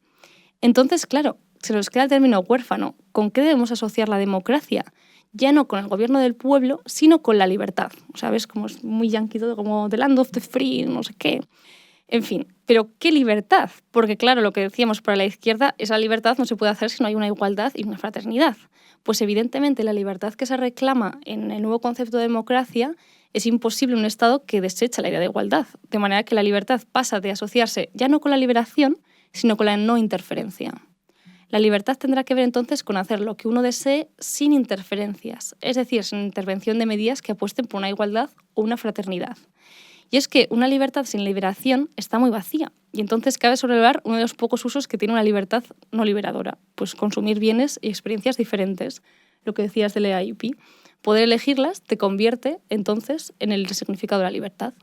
Entonces, claro, se nos queda el término huérfano. ¿Con qué debemos asociar la democracia? Ya no con el gobierno del pueblo, sino con la libertad. ¿Sabes? Como es muy yanqui todo, como the land of the free, no sé qué. En fin, pero ¿qué libertad? Porque claro, lo que decíamos para la izquierda, esa libertad no se puede hacer si no hay una igualdad y una fraternidad. Pues evidentemente la libertad que se reclama en el nuevo concepto de democracia es imposible en un Estado que desecha la idea de igualdad. De manera que la libertad pasa de asociarse ya no con la liberación, sino con la no interferencia. La libertad tendrá que ver entonces con hacer lo que uno desee sin interferencias, es decir, sin intervención de medidas que apuesten por una igualdad o una fraternidad. Y es que una libertad sin liberación está muy vacía, y entonces cabe sobrevalorar uno de los pocos usos que tiene una libertad no liberadora, pues consumir bienes y experiencias diferentes, lo que decías de la EIP. Poder elegirlas te convierte entonces en el significado de la libertad.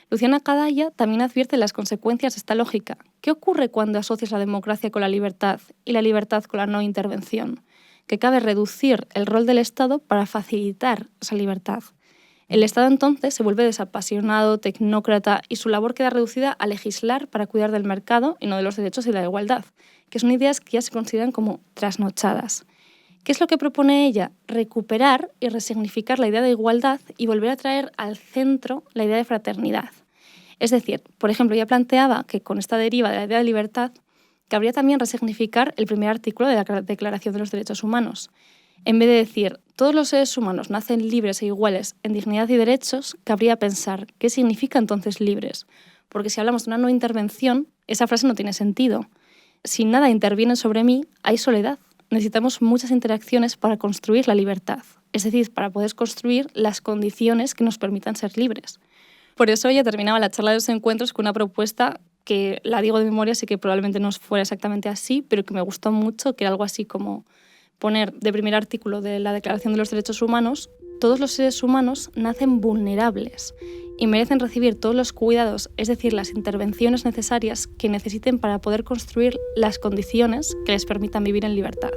Luciana Cadalla también advierte las consecuencias de esta lógica. ¿Qué ocurre cuando asocias la democracia con la libertad y la libertad con la no intervención? Que cabe reducir el rol del Estado para facilitar esa libertad. El Estado entonces se vuelve desapasionado, tecnócrata y su labor queda reducida a legislar para cuidar del mercado y no de los derechos y de la igualdad, que son ideas que ya se consideran como trasnochadas. ¿Qué es lo que propone ella? Recuperar y resignificar la idea de igualdad y volver a traer al centro la idea de fraternidad. Es decir, por ejemplo, ella planteaba que con esta deriva de la idea de libertad cabría también resignificar el primer artículo de la Declaración de los Derechos Humanos. En vez de decir, todos los seres humanos nacen libres e iguales en dignidad y derechos, cabría pensar, ¿qué significa entonces libres? Porque si hablamos de una no intervención, esa frase no tiene sentido. Si nada interviene sobre mí, hay soledad. Necesitamos muchas interacciones para construir la libertad, es decir, para poder construir las condiciones que nos permitan ser libres. Por eso ella terminaba la charla de los encuentros con una propuesta que la digo de memoria, así que probablemente no fuera exactamente así, pero que me gustó mucho, que era algo así como poner de primer artículo de la Declaración de los Derechos Humanos: todos los seres humanos nacen vulnerables y merecen recibir todos los cuidados, es decir, las intervenciones necesarias que necesiten para poder construir las condiciones que les permitan vivir en libertad.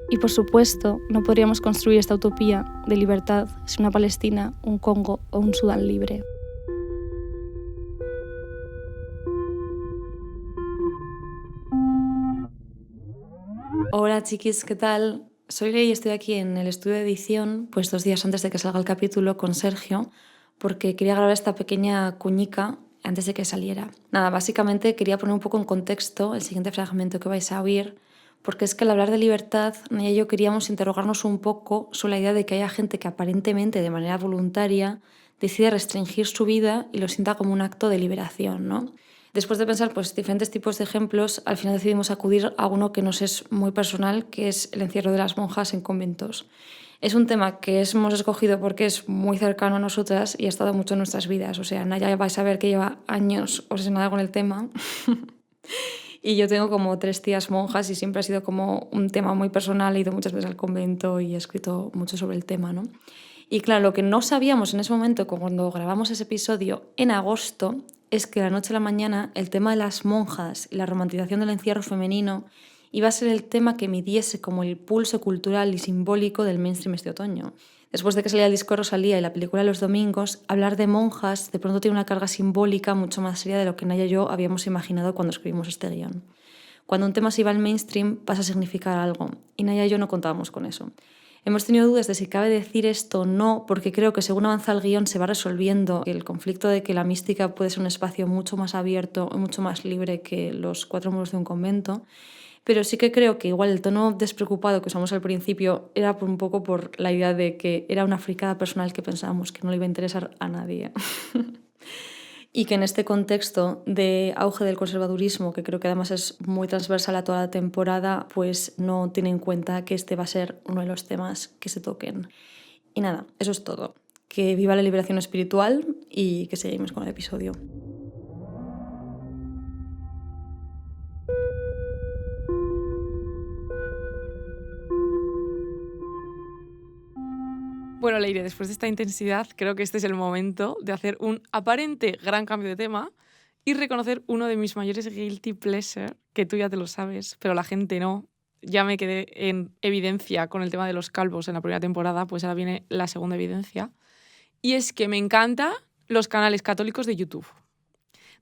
Y por supuesto, no podríamos construir esta utopía de libertad sin una Palestina, un Congo o un Sudán libre. Hola chiquis, ¿qué tal? Soy Ley y estoy aquí en el estudio de edición, pues 2 días antes de que salga el capítulo con Sergio, porque quería grabar esta pequeña cuñica antes de que saliera. Nada, básicamente quería poner un poco en contexto el siguiente fragmento que vais a oír, porque es que al hablar de libertad, Naya y yo queríamos interrogarnos un poco sobre la idea de que haya gente que aparentemente de manera voluntaria decide restringir su vida y lo sienta como un acto de liberación, ¿no? Después de pensar pues, diferentes tipos de ejemplos, al final decidimos acudir a uno que nos es muy personal, que es el encierro de las monjas en conventos. Es un tema que hemos escogido porque es muy cercano a nosotras y ha estado mucho en nuestras vidas. O sea, Naya vais a ver que lleva años obsesionada con el tema. Y yo tengo como 3 tías monjas y siempre ha sido como un tema muy personal. He ido muchas veces al convento y he escrito mucho sobre el tema, ¿no? Y claro, lo que no sabíamos en ese momento, cuando grabamos ese episodio en agosto, es que de la noche a la mañana el tema de las monjas y la romantización del encierro femenino iba a ser el tema que midiese como el pulso cultural y simbólico del mainstream este otoño. Después de que salía el disco de Rosalía y la película Los Domingos, hablar de monjas de pronto tiene una carga simbólica mucho más seria de lo que Naya y yo habíamos imaginado cuando escribimos este guión. Cuando un tema se iba al mainstream pasa a significar algo, y Naya y yo no contábamos con eso. Hemos tenido dudas de si cabe decir esto o no, porque creo que según avanza el guión se va resolviendo el conflicto de que la mística puede ser un espacio mucho más abierto y mucho más libre que los 4 muros de un convento. Pero sí que creo que igual el tono despreocupado que usamos al principio era un poco por la idea de que era una fricada personal que pensábamos que no le iba a interesar a nadie. Y que en este contexto de auge del conservadurismo, que creo que además es muy transversal a toda la temporada, pues no tiene en cuenta que este va a ser uno de los temas que se toquen. Y nada, eso es todo. Que viva la liberación espiritual y que seguimos con el episodio. Bueno, Leire, después de esta intensidad, creo que este es el momento de hacer un aparente gran cambio de tema y reconocer uno de mis mayores guilty pleasure, que tú ya te lo sabes, pero la gente no. Ya me quedé en evidencia con el tema de los calvos en la primera temporada, pues ahora viene la segunda evidencia. Y es que me encantan los canales católicos de YouTube.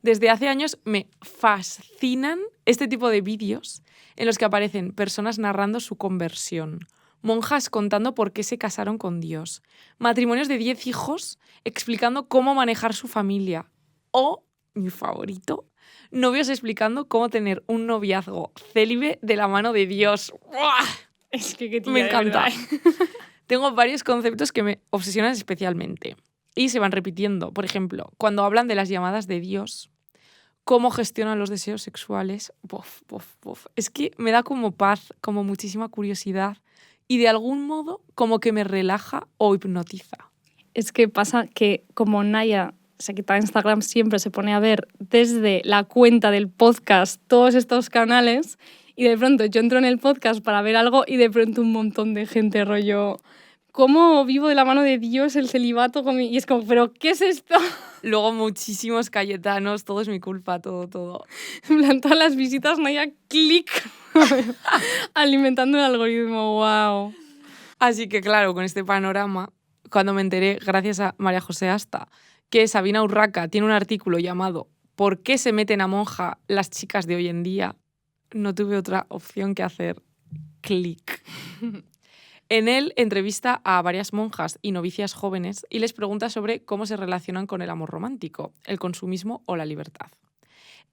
Desde hace años me fascinan este tipo de vídeos en los que aparecen personas narrando su conversión, monjas contando por qué se casaron con Dios, matrimonios de 10 hijos explicando cómo manejar su familia o, mi favorito, novios explicando cómo tener un noviazgo célibe de la mano de Dios. ¡Buah! Es que qué tía, Me encanta. Tengo varios conceptos que me obsesionan especialmente y se van repitiendo. Por ejemplo, cuando hablan de las llamadas de Dios, cómo gestionan los deseos sexuales. Es que me da como paz, como muchísima curiosidad y de algún modo como que me relaja o hipnotiza. Es que pasa que como Naya se quita Instagram, siempre se pone a ver desde la cuenta del podcast todos estos canales y de pronto yo entro en el podcast para ver algo y de pronto un montón de gente rollo ¿cómo vivo de la mano de Dios el celibato? Y es como, ¿pero qué es esto? Luego muchísimos cayetanos, todo es mi culpa, todo. En plan, todas las visitas, Naya, clic, alimentando el algoritmo, wow. Así que claro, con este panorama, cuando me enteré, gracias a María José Asta, que Sabina Urraca tiene un artículo llamado ¿Por qué se meten a monja las chicas de hoy en día?, no tuve otra opción que hacer clic. En él entrevista a varias monjas y novicias jóvenes y les pregunta sobre cómo se relacionan con el amor romántico, el consumismo o la libertad.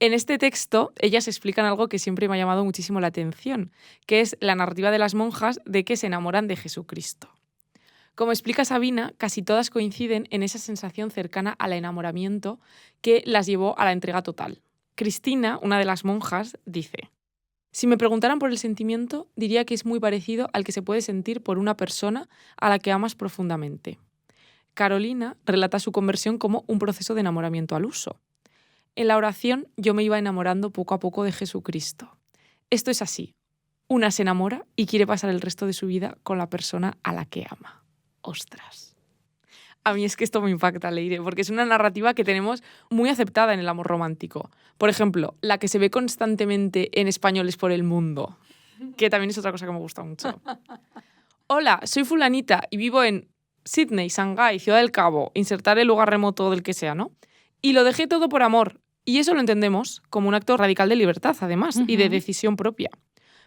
En este texto, ellas explican algo que siempre me ha llamado muchísimo la atención, que es la narrativa de las monjas de que se enamoran de Jesucristo. Como explica Sabina, casi todas coinciden en esa sensación cercana al enamoramiento que las llevó a la entrega total. Cristina, una de las monjas, dice: si me preguntaran por el sentimiento, diría que es muy parecido al que se puede sentir por una persona a la que amas profundamente. Carolina relata su conversión como un proceso de enamoramiento al uso. En la oración yo me iba enamorando poco a poco de Jesucristo. Esto es así. Una se enamora y quiere pasar el resto de su vida con la persona a la que ama. ¡Ostras! A mí es que esto me impacta, Leire, porque es una narrativa que tenemos muy aceptada en el amor romántico. Por ejemplo, la que se ve constantemente en Españoles por el Mundo, que también es otra cosa que me gusta mucho. Hola, soy fulanita y vivo en Sydney, Shanghái, Ciudad del Cabo, insertar el lugar remoto del que sea, ¿no? Y lo dejé todo por amor. Y eso lo entendemos como un acto radical de libertad, además, y de decisión propia.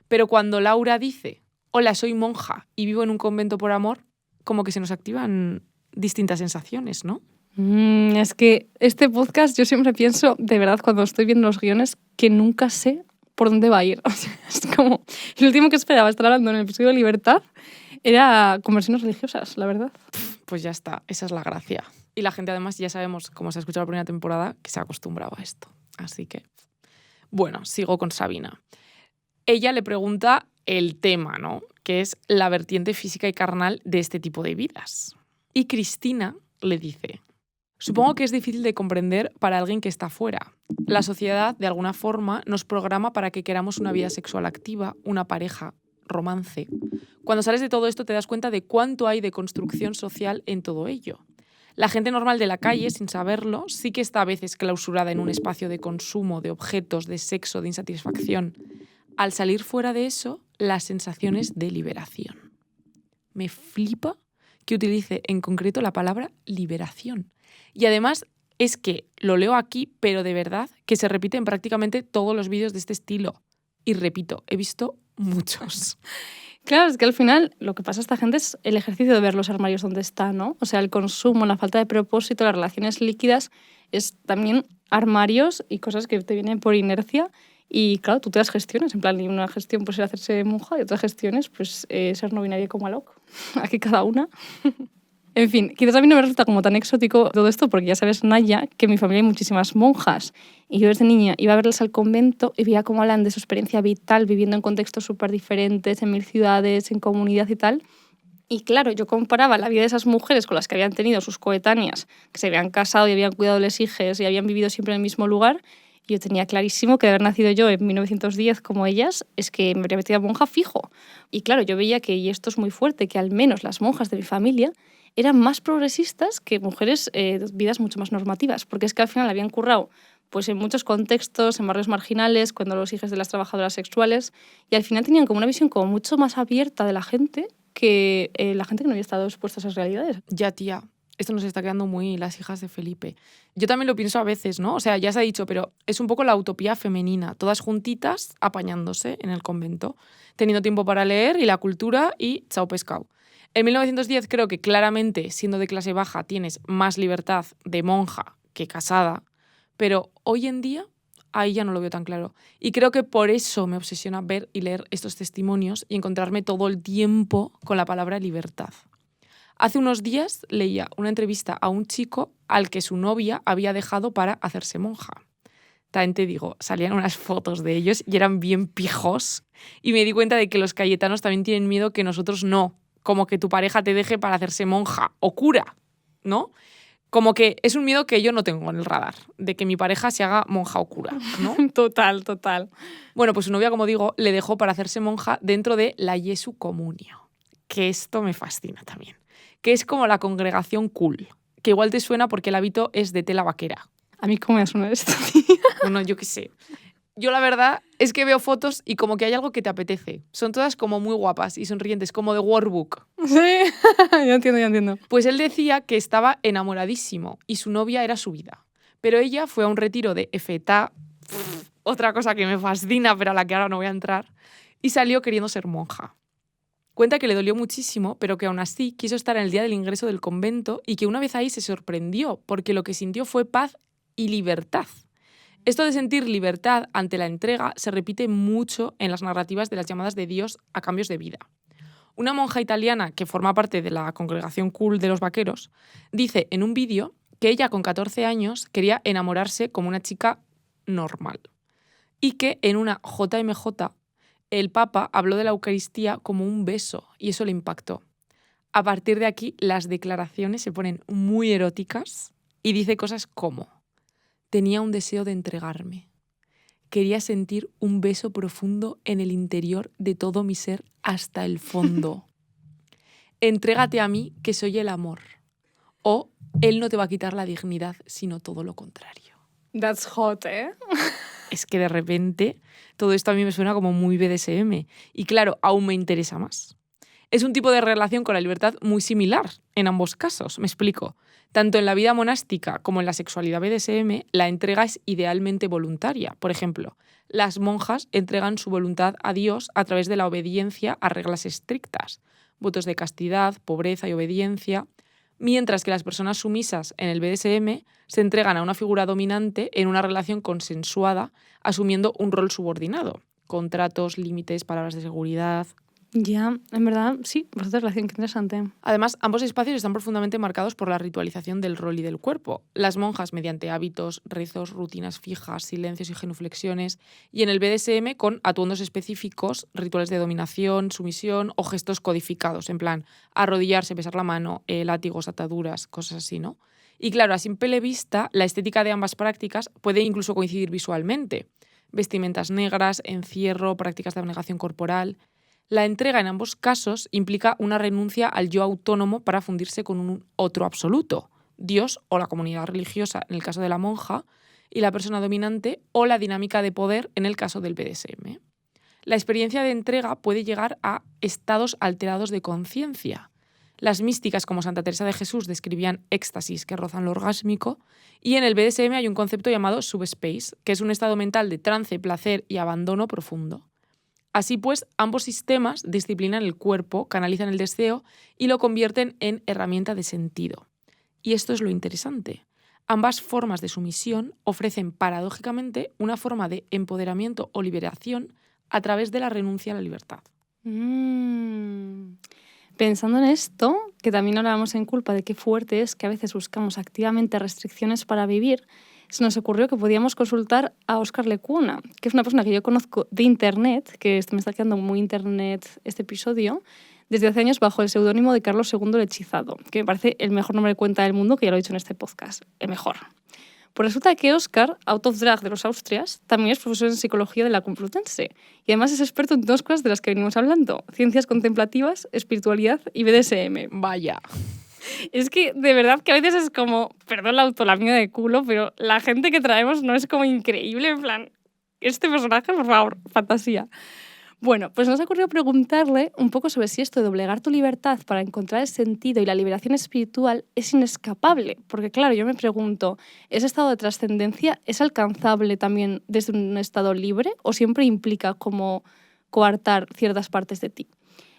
Pero cuando Laura dice, hola, soy monja y vivo en un convento por amor, como que se nos activan distintas sensaciones, ¿no? Es que este podcast yo siempre pienso, de verdad, cuando estoy viendo los guiones, que nunca sé por dónde va a ir. O sea, es como, el último que esperaba estar hablando en el episodio de Libertad era conversiones religiosas, la verdad. Pues ya está, esa es la gracia. Y la gente además ya sabemos, como se ha escuchado la primera temporada, que se ha acostumbrado a esto. Así que, bueno, sigo con Sabina. Ella le pregunta el tema, ¿no?, que es la vertiente física y carnal de este tipo de vidas. Y Cristina le dice: Supongo que es difícil de comprender para alguien que está fuera. La sociedad, de alguna forma, nos programa para que queramos una vida sexual activa, una pareja, romance. Cuando sales de todo esto te das cuenta de cuánto hay de construcción social en todo ello. La gente normal de la calle, sin saberlo, sí que está a veces clausurada en un espacio de consumo, de objetos, de sexo, de insatisfacción. Al salir fuera de eso, la sensación es de liberación. Me flipa que utilice en concreto la palabra liberación. Y además es que lo leo aquí, pero de verdad que se repite en prácticamente todos los vídeos de este estilo. Y repito, he visto muchos. Claro, es que al final lo que pasa a esta gente es el ejercicio de ver los armarios donde está, ¿no? O sea, el consumo, la falta de propósito, las relaciones líquidas, es también armarios y cosas que te vienen por inercia. Y claro, tú te das gestiones, en plan, y una gestión pues era hacerse monja y otras gestiones pues ser no binaria como Alok. Aquí cada una. En fin, quizás a mí no me resulta como tan exótico todo esto porque ya sabes, Naya, que en mi familia hay muchísimas monjas y yo desde niña iba a verlas al convento y veía cómo hablan de su experiencia vital viviendo en contextos súper diferentes, en 1000 ciudades, en comunidad y tal. Y claro, yo comparaba la vida de esas mujeres con las que habían tenido sus coetáneas, que se habían casado y habían cuidado de los hijos y habían vivido siempre en el mismo lugar. Y yo tenía clarísimo que de haber nacido yo en 1910 como ellas, es que me habría metido a monja fijo. Y claro, yo veía que, y esto es muy fuerte, que al menos las monjas de mi familia eran más progresistas que mujeres de vidas mucho más normativas, porque es que al final habían currado pues, en muchos contextos, en barrios marginales, cuando los hijos de las trabajadoras sexuales, y al final tenían como una visión como mucho más abierta de la gente que la gente que no había estado expuesta a esas realidades. Ya, tía, esto nos está quedando muy las hijas de Felipe. Yo también lo pienso a veces, ¿no? O sea, ya se ha dicho, pero es un poco la utopía femenina, todas juntitas apañándose en el convento, teniendo tiempo para leer y la cultura y chao pescado. En 1910 creo que claramente, siendo de clase baja, tienes más libertad de monja que casada, pero hoy en día ahí ya no lo veo tan claro. Y creo que por eso me obsesiona ver y leer estos testimonios y encontrarme todo el tiempo con la palabra libertad. Hace unos días leía una entrevista a un chico al que su novia había dejado para hacerse monja. También te digo, salían unas fotos de ellos y eran bien pijos y me di cuenta de que los cayetanos también tienen miedo que nosotros no. Como que tu pareja te deje para hacerse monja o cura, ¿no? Como que es un miedo que yo no tengo en el radar, de que mi pareja se haga monja o cura, ¿no? Total, total. Bueno, pues su novia, como digo, le dejó para hacerse monja dentro de la Jesu Comunio, que esto me fascina también, que es como la congregación cool, que igual te suena porque el hábito es de tela vaquera. A mí cómo me suena esto, tía. Bueno, yo qué sé. Yo la verdad es que veo fotos y como que hay algo que te apetece. Son todas como muy guapas y sonrientes, como de workbook. Sí, ya entiendo. Pues él decía que estaba enamoradísimo y su novia era su vida. Pero ella fue a un retiro de Efetá, otra cosa que me fascina, pero a la que ahora no voy a entrar, y salió queriendo ser monja. Cuenta que le dolió muchísimo, pero que aún así quiso estar en el día del ingreso del convento y que una vez ahí se sorprendió, porque lo que sintió fue paz y libertad. Esto de sentir libertad ante la entrega se repite mucho en las narrativas de las llamadas de Dios a cambios de vida. Una monja italiana que forma parte de la congregación cool de los vaqueros dice en un vídeo que ella con 14 años quería enamorarse como una chica normal y que en una JMJ el Papa habló de la Eucaristía como un beso y eso le impactó. A partir de aquí las declaraciones se ponen muy eróticas y dice cosas como: tenía un deseo de entregarme. Quería sentir un beso profundo en el interior de todo mi ser hasta el fondo. Entrégate a mí, que soy el amor. O él no te va a quitar la dignidad, sino todo lo contrario. That's hot, ¿eh? Es que de repente todo esto a mí me suena como muy BDSM. Y claro, aún me interesa más. Es un tipo de relación con la libertad muy similar en ambos casos, me explico. Tanto en la vida monástica como en la sexualidad BDSM, la entrega es idealmente voluntaria. Por ejemplo, las monjas entregan su voluntad a Dios a través de la obediencia a reglas estrictas, votos de castidad, pobreza y obediencia, mientras que las personas sumisas en el BDSM se entregan a una figura dominante en una relación consensuada, asumiendo un rol subordinado, contratos, límites, palabras de seguridad. Ya, en verdad, sí, bastante relación, qué interesante. Además, ambos espacios están profundamente marcados por la ritualización del rol y del cuerpo. Las monjas mediante hábitos, rezos, rutinas fijas, silencios y genuflexiones, y en el BDSM con atuendos específicos, rituales de dominación, sumisión o gestos codificados, en plan arrodillarse, besar la mano, látigos, ataduras, cosas así, ¿no? Y claro, a simple vista, la estética de ambas prácticas puede incluso coincidir visualmente. Vestimentas negras, encierro, prácticas de abnegación corporal. La entrega en ambos casos implica una renuncia al yo autónomo para fundirse con un otro absoluto, Dios o la comunidad religiosa en el caso de la monja, y la persona dominante o la dinámica de poder en el caso del BDSM. La experiencia de entrega puede llegar a estados alterados de conciencia. Las místicas como Santa Teresa de Jesús describían éxtasis que rozan lo orgásmico, y en el BDSM hay un concepto llamado subspace, que es un estado mental de trance, placer y abandono profundo. Así pues, ambos sistemas disciplinan el cuerpo, canalizan el deseo y lo convierten en herramienta de sentido. Y esto es lo interesante. Ambas formas de sumisión ofrecen paradójicamente una forma de empoderamiento o liberación a través de la renuncia a la libertad. Pensando en esto, que también hablábamos en Culpa de qué fuerte es que a veces buscamos activamente restricciones para vivir, se nos ocurrió que podíamos consultar a Óscar Lecuna, que es una persona que yo conozco de internet, que me está quedando muy internet este episodio, desde hace años bajo el seudónimo de Carlos II el Hechizado, que me parece el mejor nombre de cuenta del mundo, que ya lo he dicho en este podcast, el mejor. Pues resulta que Óscar, out of drag de los Austrias, también es profesor en psicología de la Complutense y además es experto en dos cosas de las que venimos hablando, ciencias contemplativas, espiritualidad y BDSM. Vaya. Es que de verdad que a veces es como, perdón la autolamida de culo, pero la gente que traemos no es como increíble, en plan, este personaje, por favor, fantasía. Bueno, pues nos ha ocurrido preguntarle un poco sobre si esto de doblegar tu libertad para encontrar el sentido y la liberación espiritual es inescapable. Porque claro, yo me pregunto, ¿ese estado de trascendencia es alcanzable también desde un estado libre o siempre implica como coartar ciertas partes de ti?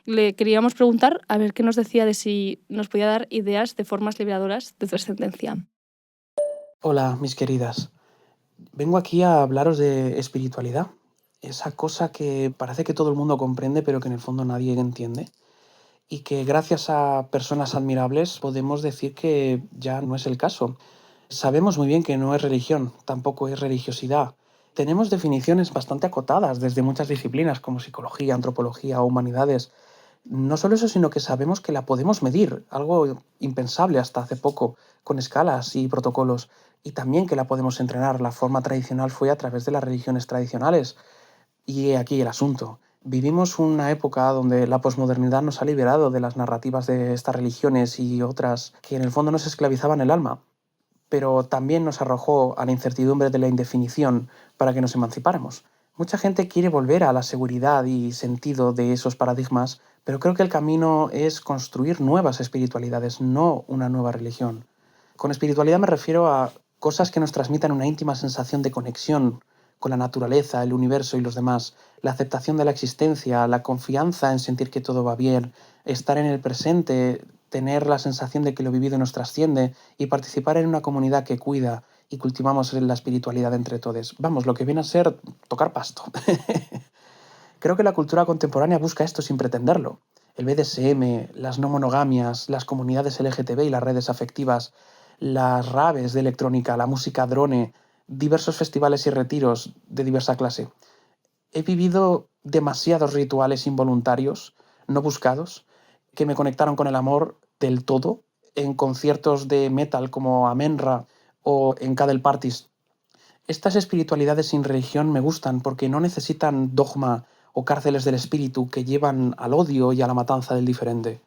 Le queríamos preguntar a ver qué nos decía de si nos podía dar ideas de formas liberadoras de trascendencia. Hola, mis queridas. Vengo aquí a hablaros de espiritualidad. Esa cosa que parece que todo el mundo comprende, pero que en el fondo nadie entiende. Y que gracias a personas admirables podemos decir que ya no es el caso. Sabemos muy bien que no es religión, tampoco es religiosidad. Tenemos definiciones bastante acotadas desde muchas disciplinas como psicología, antropología o humanidades. No solo eso, sino que sabemos que la podemos medir, algo impensable hasta hace poco, con escalas y protocolos. Y también que la podemos entrenar. La forma tradicional fue a través de las religiones tradicionales. Y aquí el asunto. Vivimos una época donde la posmodernidad nos ha liberado de las narrativas de estas religiones y otras que en el fondo nos esclavizaban el alma, pero también nos arrojó a la incertidumbre de la indefinición para que nos emancipáramos. Mucha gente quiere volver a la seguridad y sentido de esos paradigmas, pero creo que el camino es construir nuevas espiritualidades, no una nueva religión. Con espiritualidad me refiero a cosas que nos transmitan una íntima sensación de conexión con la naturaleza, el universo y los demás, la aceptación de la existencia, la confianza en sentir que todo va bien, estar en el presente, tener la sensación de que lo vivido nos trasciende y participar en una comunidad que cuida y cultivamos la espiritualidad entre todos. Vamos, lo que viene a ser tocar pasto. Creo que la cultura contemporánea busca esto sin pretenderlo. El BDSM, las no monogamias, las comunidades LGTB y las redes afectivas, las raves de electrónica, la música drone, diversos festivales y retiros de diversa clase. He vivido demasiados rituales involuntarios, no buscados, que me conectaron con el amor del todo, en conciertos de metal como Amenra o en Cadel Parties. Estas espiritualidades sin religión me gustan porque no necesitan dogma o cárceles del espíritu que llevan al odio y a la matanza del diferente.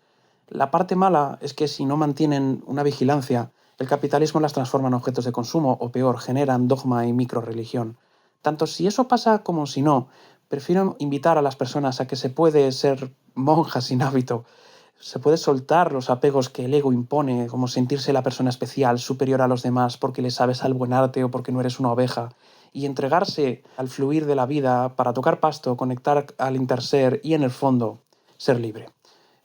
La parte mala es que si no mantienen una vigilancia, el capitalismo las transforma en objetos de consumo o peor, generan dogma y microreligión. Tanto si eso pasa como si no, prefiero invitar a las personas a que se puede ser monja sin hábito, se puede soltar los apegos que el ego impone, como sentirse la persona especial, superior a los demás porque le sabes al buen arte o porque no eres una oveja, y entregarse al fluir de la vida para tocar pasto, conectar al interser y en el fondo ser libre.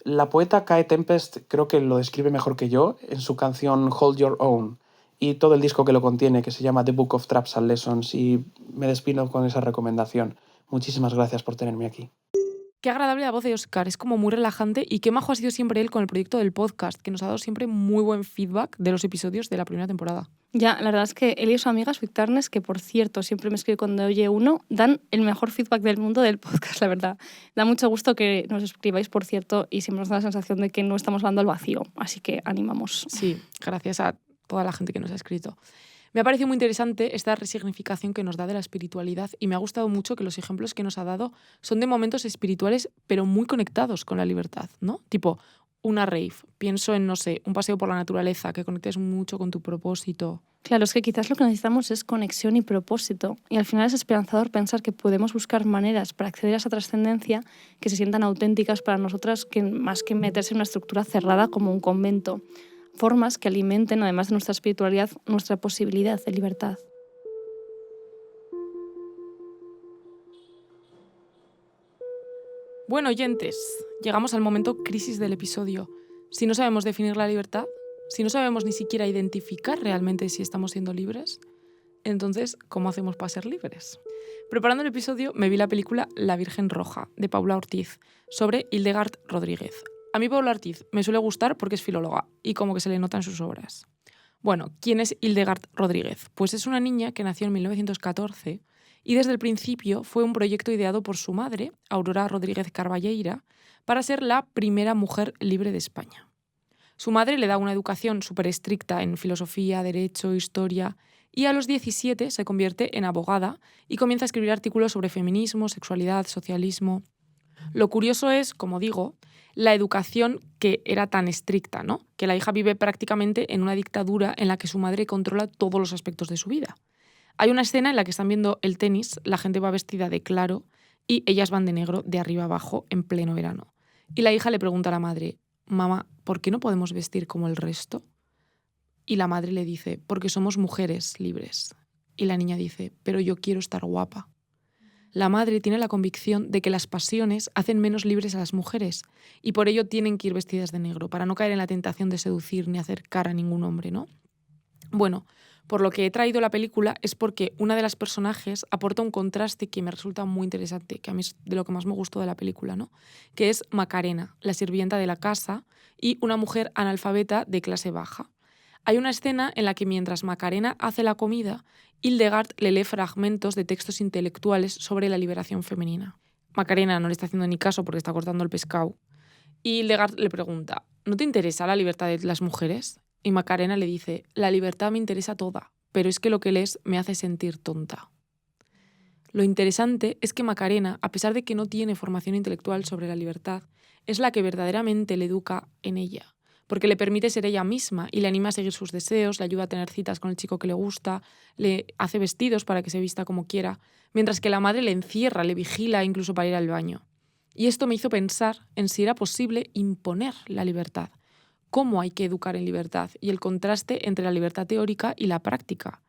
La poeta Kae Tempest creo que lo describe mejor que yo en su canción Hold Your Own y todo el disco que lo contiene, que se llama The Book of Traps and Lessons, y me despido con esa recomendación. Muchísimas gracias por tenerme aquí. Qué agradable la voz de Óscar, es como muy relajante y qué majo ha sido siempre él con el proyecto del podcast, que nos ha dado siempre muy buen feedback de los episodios de la primera temporada. Ya, la verdad es que él y su amiga Victarnes, que por cierto siempre me escribe cuando oye uno, dan el mejor feedback del mundo del podcast, la verdad. Da mucho gusto que nos escribáis, por cierto, y siempre nos da la sensación de que no estamos hablando al vacío, así que animamos. Sí, gracias a toda la gente que nos ha escrito. Me ha parecido muy interesante esta resignificación que nos da de la espiritualidad y me ha gustado mucho que los ejemplos que nos ha dado son de momentos espirituales pero muy conectados con la libertad, ¿no? Tipo, una rave. Pienso en, no sé, un paseo por la naturaleza, que conectes mucho con tu propósito. Claro, es que quizás lo que necesitamos es conexión y propósito. Y al final es esperanzador pensar que podemos buscar maneras para acceder a esa trascendencia que se sientan auténticas para nosotras, que más que meterse en una estructura cerrada como un convento. Formas que alimenten, además de nuestra espiritualidad, nuestra posibilidad de libertad. Bueno, oyentes, llegamos al momento crisis del episodio. Si no sabemos definir la libertad, si no sabemos ni siquiera identificar realmente si estamos siendo libres, entonces, ¿cómo hacemos para ser libres? Preparando el episodio me vi la película La Virgen Roja, de Paula Ortiz, sobre Hildegard Rodríguez. A mí Paula Ortiz me suele gustar porque es filóloga y como que se le nota en sus obras. Bueno, ¿quién es Hildegard Rodríguez? Pues es una niña que nació en 1914 y desde el principio fue un proyecto ideado por su madre, Aurora Rodríguez Carballeira, para ser la primera mujer libre de España. Su madre le da una educación súper estricta en filosofía, derecho, historia y a los 17 se convierte en abogada y comienza a escribir artículos sobre feminismo, sexualidad, socialismo. Lo curioso es, como digo, la educación que era tan estricta, ¿no? Que la hija vive prácticamente en una dictadura en la que su madre controla todos los aspectos de su vida. Hay una escena en la que están viendo el tenis, la gente va vestida de claro y ellas van de negro de arriba abajo en pleno verano. Y la hija le pregunta a la madre, mamá, ¿por qué no podemos vestir como el resto? Y la madre le dice, porque somos mujeres libres. Y la niña dice, pero yo quiero estar guapa. La madre tiene la convicción de que las pasiones hacen menos libres a las mujeres y por ello tienen que ir vestidas de negro, para no caer en la tentación de seducir ni hacer cara a ningún hombre, ¿no? Bueno, por lo que he traído la película es porque una de las personajes aporta un contraste que me resulta muy interesante, que a mí es de lo que más me gustó de la película, ¿no? Que es Macarena, la sirvienta de la casa y una mujer analfabeta de clase baja. Hay una escena en la que mientras Macarena hace la comida, Hildegard le lee fragmentos de textos intelectuales sobre la liberación femenina. Macarena no le está haciendo ni caso porque está cortando el pescado. Y Hildegard le pregunta, ¿no te interesa la libertad de las mujeres? Y Macarena le dice, la libertad me interesa toda, pero es que lo que lees me hace sentir tonta. Lo interesante es que Macarena, a pesar de que no tiene formación intelectual sobre la libertad, es la que verdaderamente le educa en ella, porque le permite ser ella misma y le anima a seguir sus deseos, le ayuda a tener citas con el chico que le gusta, le hace vestidos para que se vista como quiera, mientras que la madre le encierra, le vigila incluso para ir al baño. Y esto me hizo pensar en si era posible imponer la libertad, cómo hay que educar en libertad y el contraste entre la libertad teórica y la práctica.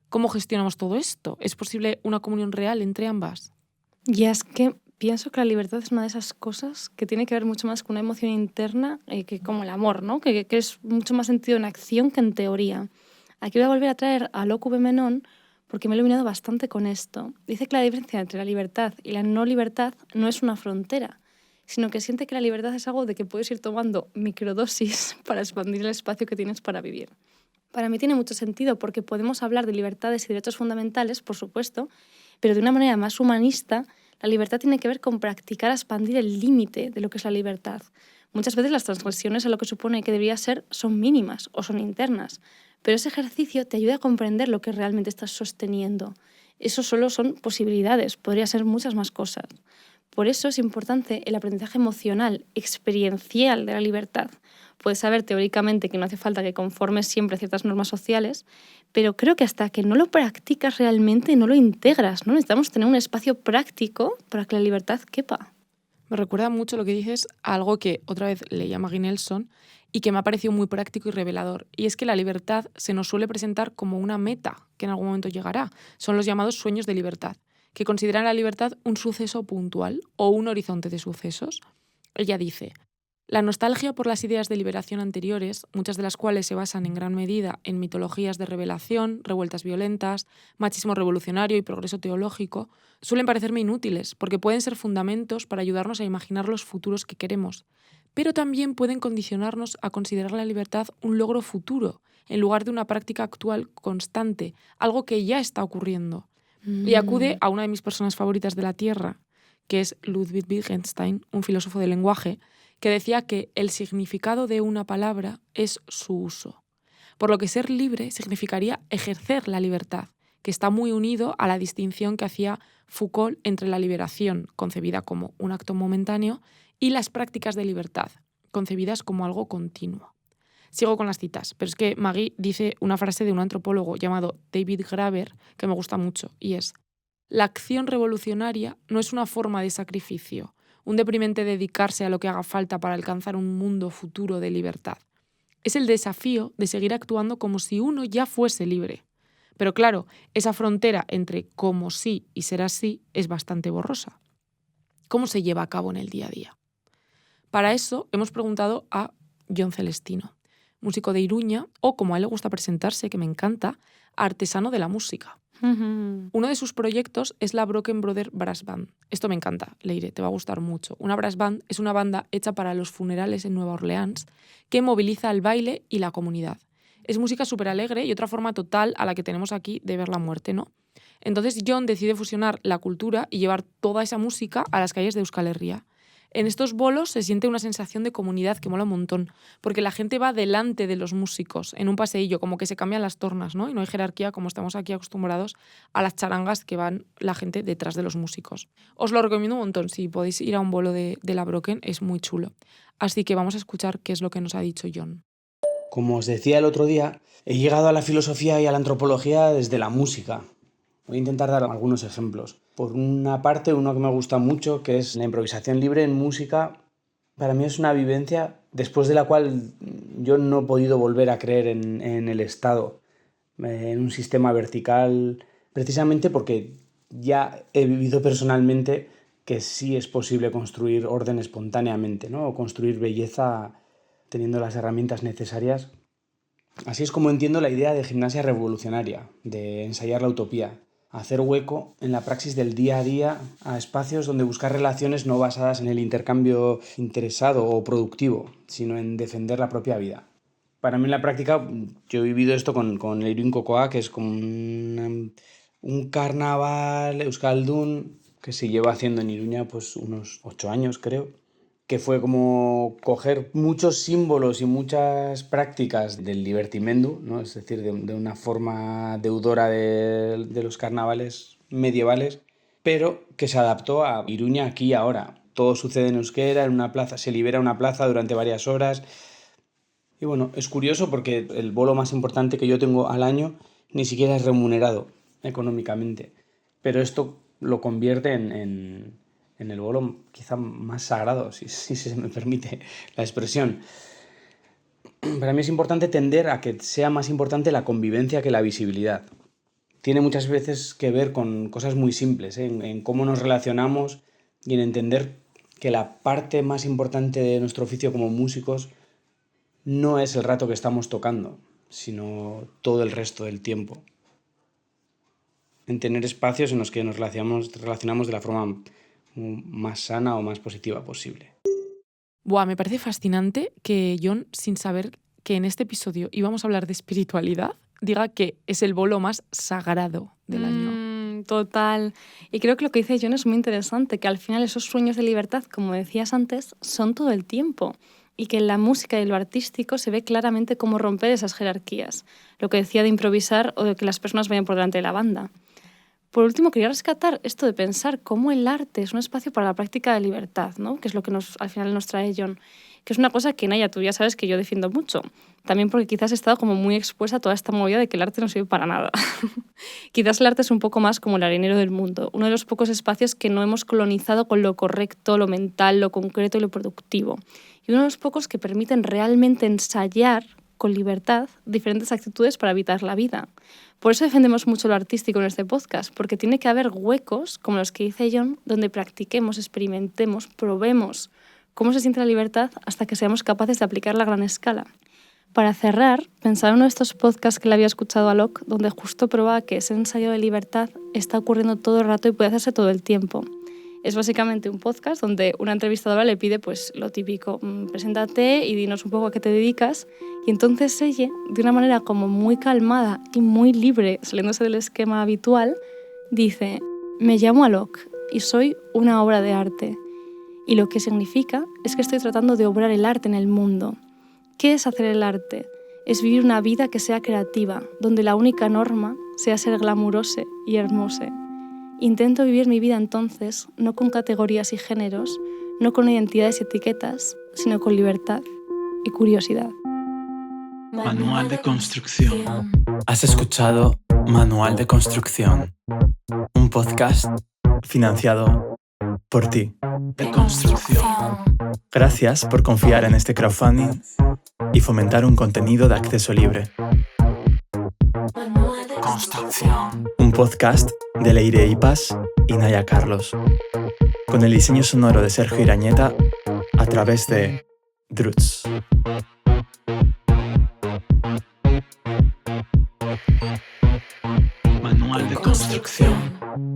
¿Cómo gestionamos todo esto? ¿Es posible una comunión real entre ambas? Y es que pienso que la libertad es una de esas cosas que tiene que ver mucho más con una emoción interna que como el amor, ¿no? Que es mucho más sentido en acción que en teoría. Aquí voy a volver a traer a Locu Bemenon porque me he iluminado bastante con esto. Dice que la diferencia entre la libertad y la no libertad no es una frontera, sino que siente que la libertad es algo de que puedes ir tomando microdosis para expandir el espacio que tienes para vivir. Para mí tiene mucho sentido porque podemos hablar de libertades y derechos fundamentales, por supuesto, pero de una manera más humanista. La libertad tiene que ver con practicar a expandir el límite de lo que es la libertad. Muchas veces las transgresiones a lo que supone que debería ser son mínimas o son internas, pero ese ejercicio te ayuda a comprender lo que realmente estás sosteniendo. Eso solo son posibilidades, podría ser muchas más cosas. Por eso es importante el aprendizaje emocional, experiencial de la libertad. Puedes saber teóricamente que no hace falta que conformes siempre ciertas normas sociales, pero creo que hasta que no lo practicas realmente no lo integras, ¿no? Necesitamos tener un espacio práctico para que la libertad quepa. Me recuerda mucho lo que dices a algo que otra vez leía Maggie Nelson y que me ha parecido muy práctico y revelador. Y es que la libertad se nos suele presentar como una meta que en algún momento llegará. Son los llamados sueños de libertad, que consideran la libertad un suceso puntual o un horizonte de sucesos. Ella dice, La nostalgia por las ideas de liberación anteriores, muchas de las cuales se basan en gran medida en mitologías de revelación, revueltas violentas, machismo revolucionario y progreso teológico, suelen parecerme inútiles porque pueden ser fundamentos para ayudarnos a imaginar los futuros que queremos, pero también pueden condicionarnos a considerar la libertad un logro futuro, en lugar de una práctica actual constante, algo que ya está ocurriendo. Y acude a una de mis personas favoritas de la Tierra, que es Ludwig Wittgenstein, un filósofo del lenguaje, que decía que el significado de una palabra es su uso. Por lo que ser libre significaría ejercer la libertad, que está muy unido a la distinción que hacía Foucault entre la liberación, concebida como un acto momentáneo, y las prácticas de libertad, concebidas como algo continuo. Sigo con las citas, pero es que Maggie dice una frase de un antropólogo llamado David Graeber que me gusta mucho, y es: la acción revolucionaria no es una forma de sacrificio, un deprimente dedicarse a lo que haga falta para alcanzar un mundo futuro de libertad. Es el desafío de seguir actuando como si uno ya fuese libre. Pero claro, esa frontera entre como sí y ser así es bastante borrosa. ¿Cómo se lleva a cabo en el día a día? Para eso hemos preguntado a Jon Celestino, músico de Iruña, o como a él le gusta presentarse, que me encanta, artesano de la música. Uno de sus proyectos es la Broken Brother Brass Band. Esto me encanta, Leire, te va a gustar mucho. Una brass band es una banda hecha para los funerales en Nueva Orleans que moviliza el baile y la comunidad. Es música súper alegre y otra forma total a la que tenemos aquí de ver la muerte, ¿no? Entonces Jon decide fusionar la cultura y llevar toda esa música a las calles de Euskal Herria. En estos bolos se siente una sensación de comunidad que mola un montón, porque la gente va delante de los músicos, en un paseillo, como que se cambian las tornas, ¿no? Y no hay jerarquía como estamos aquí acostumbrados a las charangas que van la gente detrás de los músicos. Os lo recomiendo un montón, si podéis ir a un bolo de la Broken, es muy chulo. Así que vamos a escuchar qué es lo que nos ha dicho Jon. Como os decía el otro día, he llegado a la filosofía y a la antropología desde la música. Voy a intentar dar algunos ejemplos. Por una parte, uno que me gusta mucho, que es la improvisación libre en música. Para mí es una vivencia después de la cual yo no he podido volver a creer en el Estado, en un sistema vertical, precisamente porque ya he vivido personalmente que sí es posible construir orden espontáneamente, ¿no? O construir belleza teniendo las herramientas necesarias. Así es como entiendo la idea de gimnasia revolucionaria, de ensayar la utopía. Hacer hueco en la praxis del día a día a espacios donde buscar relaciones no basadas en el intercambio interesado o productivo, sino en defender la propia vida. Para mí en la práctica, yo he vivido esto con el Iruin Kokoa, que es como un carnaval euskaldun que se lleva haciendo en Iruña pues unos 8 años, creo, que fue como coger muchos símbolos y muchas prácticas del divertimendu, ¿no? Es decir, de una forma deudora de los carnavales medievales, pero que se adaptó a Iruña aquí y ahora. Todo sucede en euskera, en una plaza, se libera una plaza durante varias horas. Y bueno, es curioso porque el bolo más importante que yo tengo al año ni siquiera es remunerado económicamente, pero esto lo convierte en el bolo quizá más sagrado, si se me permite la expresión. Para mí es importante tender a que sea más importante la convivencia que la visibilidad. Tiene muchas veces que ver con cosas muy simples, en cómo nos relacionamos y en entender que la parte más importante de nuestro oficio como músicos no es el rato que estamos tocando, sino todo el resto del tiempo. En tener espacios en los que nos relacionamos de la forma más sana o más positiva posible. Buah, me parece fascinante que Jon, sin saber que en este episodio íbamos a hablar de espiritualidad, diga que es el bolo más sagrado del año. Total. Y creo que lo que dice Jon es muy interesante, que al final esos sueños de libertad, como decías antes, son todo el tiempo. Y que en la música y lo artístico se ve claramente cómo romper esas jerarquías. Lo que decía de improvisar o de que las personas vayan por delante de la banda. Por último, quería rescatar esto de pensar cómo el arte es un espacio para la práctica de libertad, ¿no? Que es lo que al final nos trae Jon, que es una cosa que, Naya, tú ya sabes que yo defiendo mucho. También porque quizás he estado como muy expuesta a toda esta movida de que el arte no sirve para nada. Quizás el arte es un poco más como el arenero del mundo, uno de los pocos espacios que no hemos colonizado con lo correcto, lo mental, lo concreto y lo productivo. Y uno de los pocos que permiten realmente ensayar con libertad diferentes actitudes para evitar la vida. Por eso defendemos mucho lo artístico en este podcast, porque tiene que haber huecos, como los que dice Jon, donde practiquemos, experimentemos, probemos cómo se siente la libertad hasta que seamos capaces de aplicarla a gran escala. Para cerrar, pensaba en uno de estos podcasts que le había escuchado a Locke, donde justo probaba que ese ensayo de libertad está ocurriendo todo el rato y puede hacerse todo el tiempo. Es básicamente un podcast donde una entrevistadora le pide pues lo típico, preséntate y dinos un poco a qué te dedicas. Y entonces ella, de una manera como muy calmada y muy libre, saliéndose del esquema habitual, dice: me llamo Alok y soy una obra de arte. Y lo que significa es que estoy tratando de obrar el arte en el mundo. ¿Qué es hacer el arte? Es vivir una vida que sea creativa, donde la única norma sea ser glamurose y hermose. Intento vivir mi vida entonces, no con categorías y géneros, no con identidades y etiquetas, sino con libertad y curiosidad. Manual de construcción. Has escuchado Manual de Construcción, un podcast financiado por ti. De construcción. Gracias por confiar en este crowdfunding y fomentar un contenido de acceso libre. Construcción. Un podcast de Leire Ipas y Naya Carlos, con el diseño sonoro de Sergio Irañeta a través de Druts. Manual de construcción.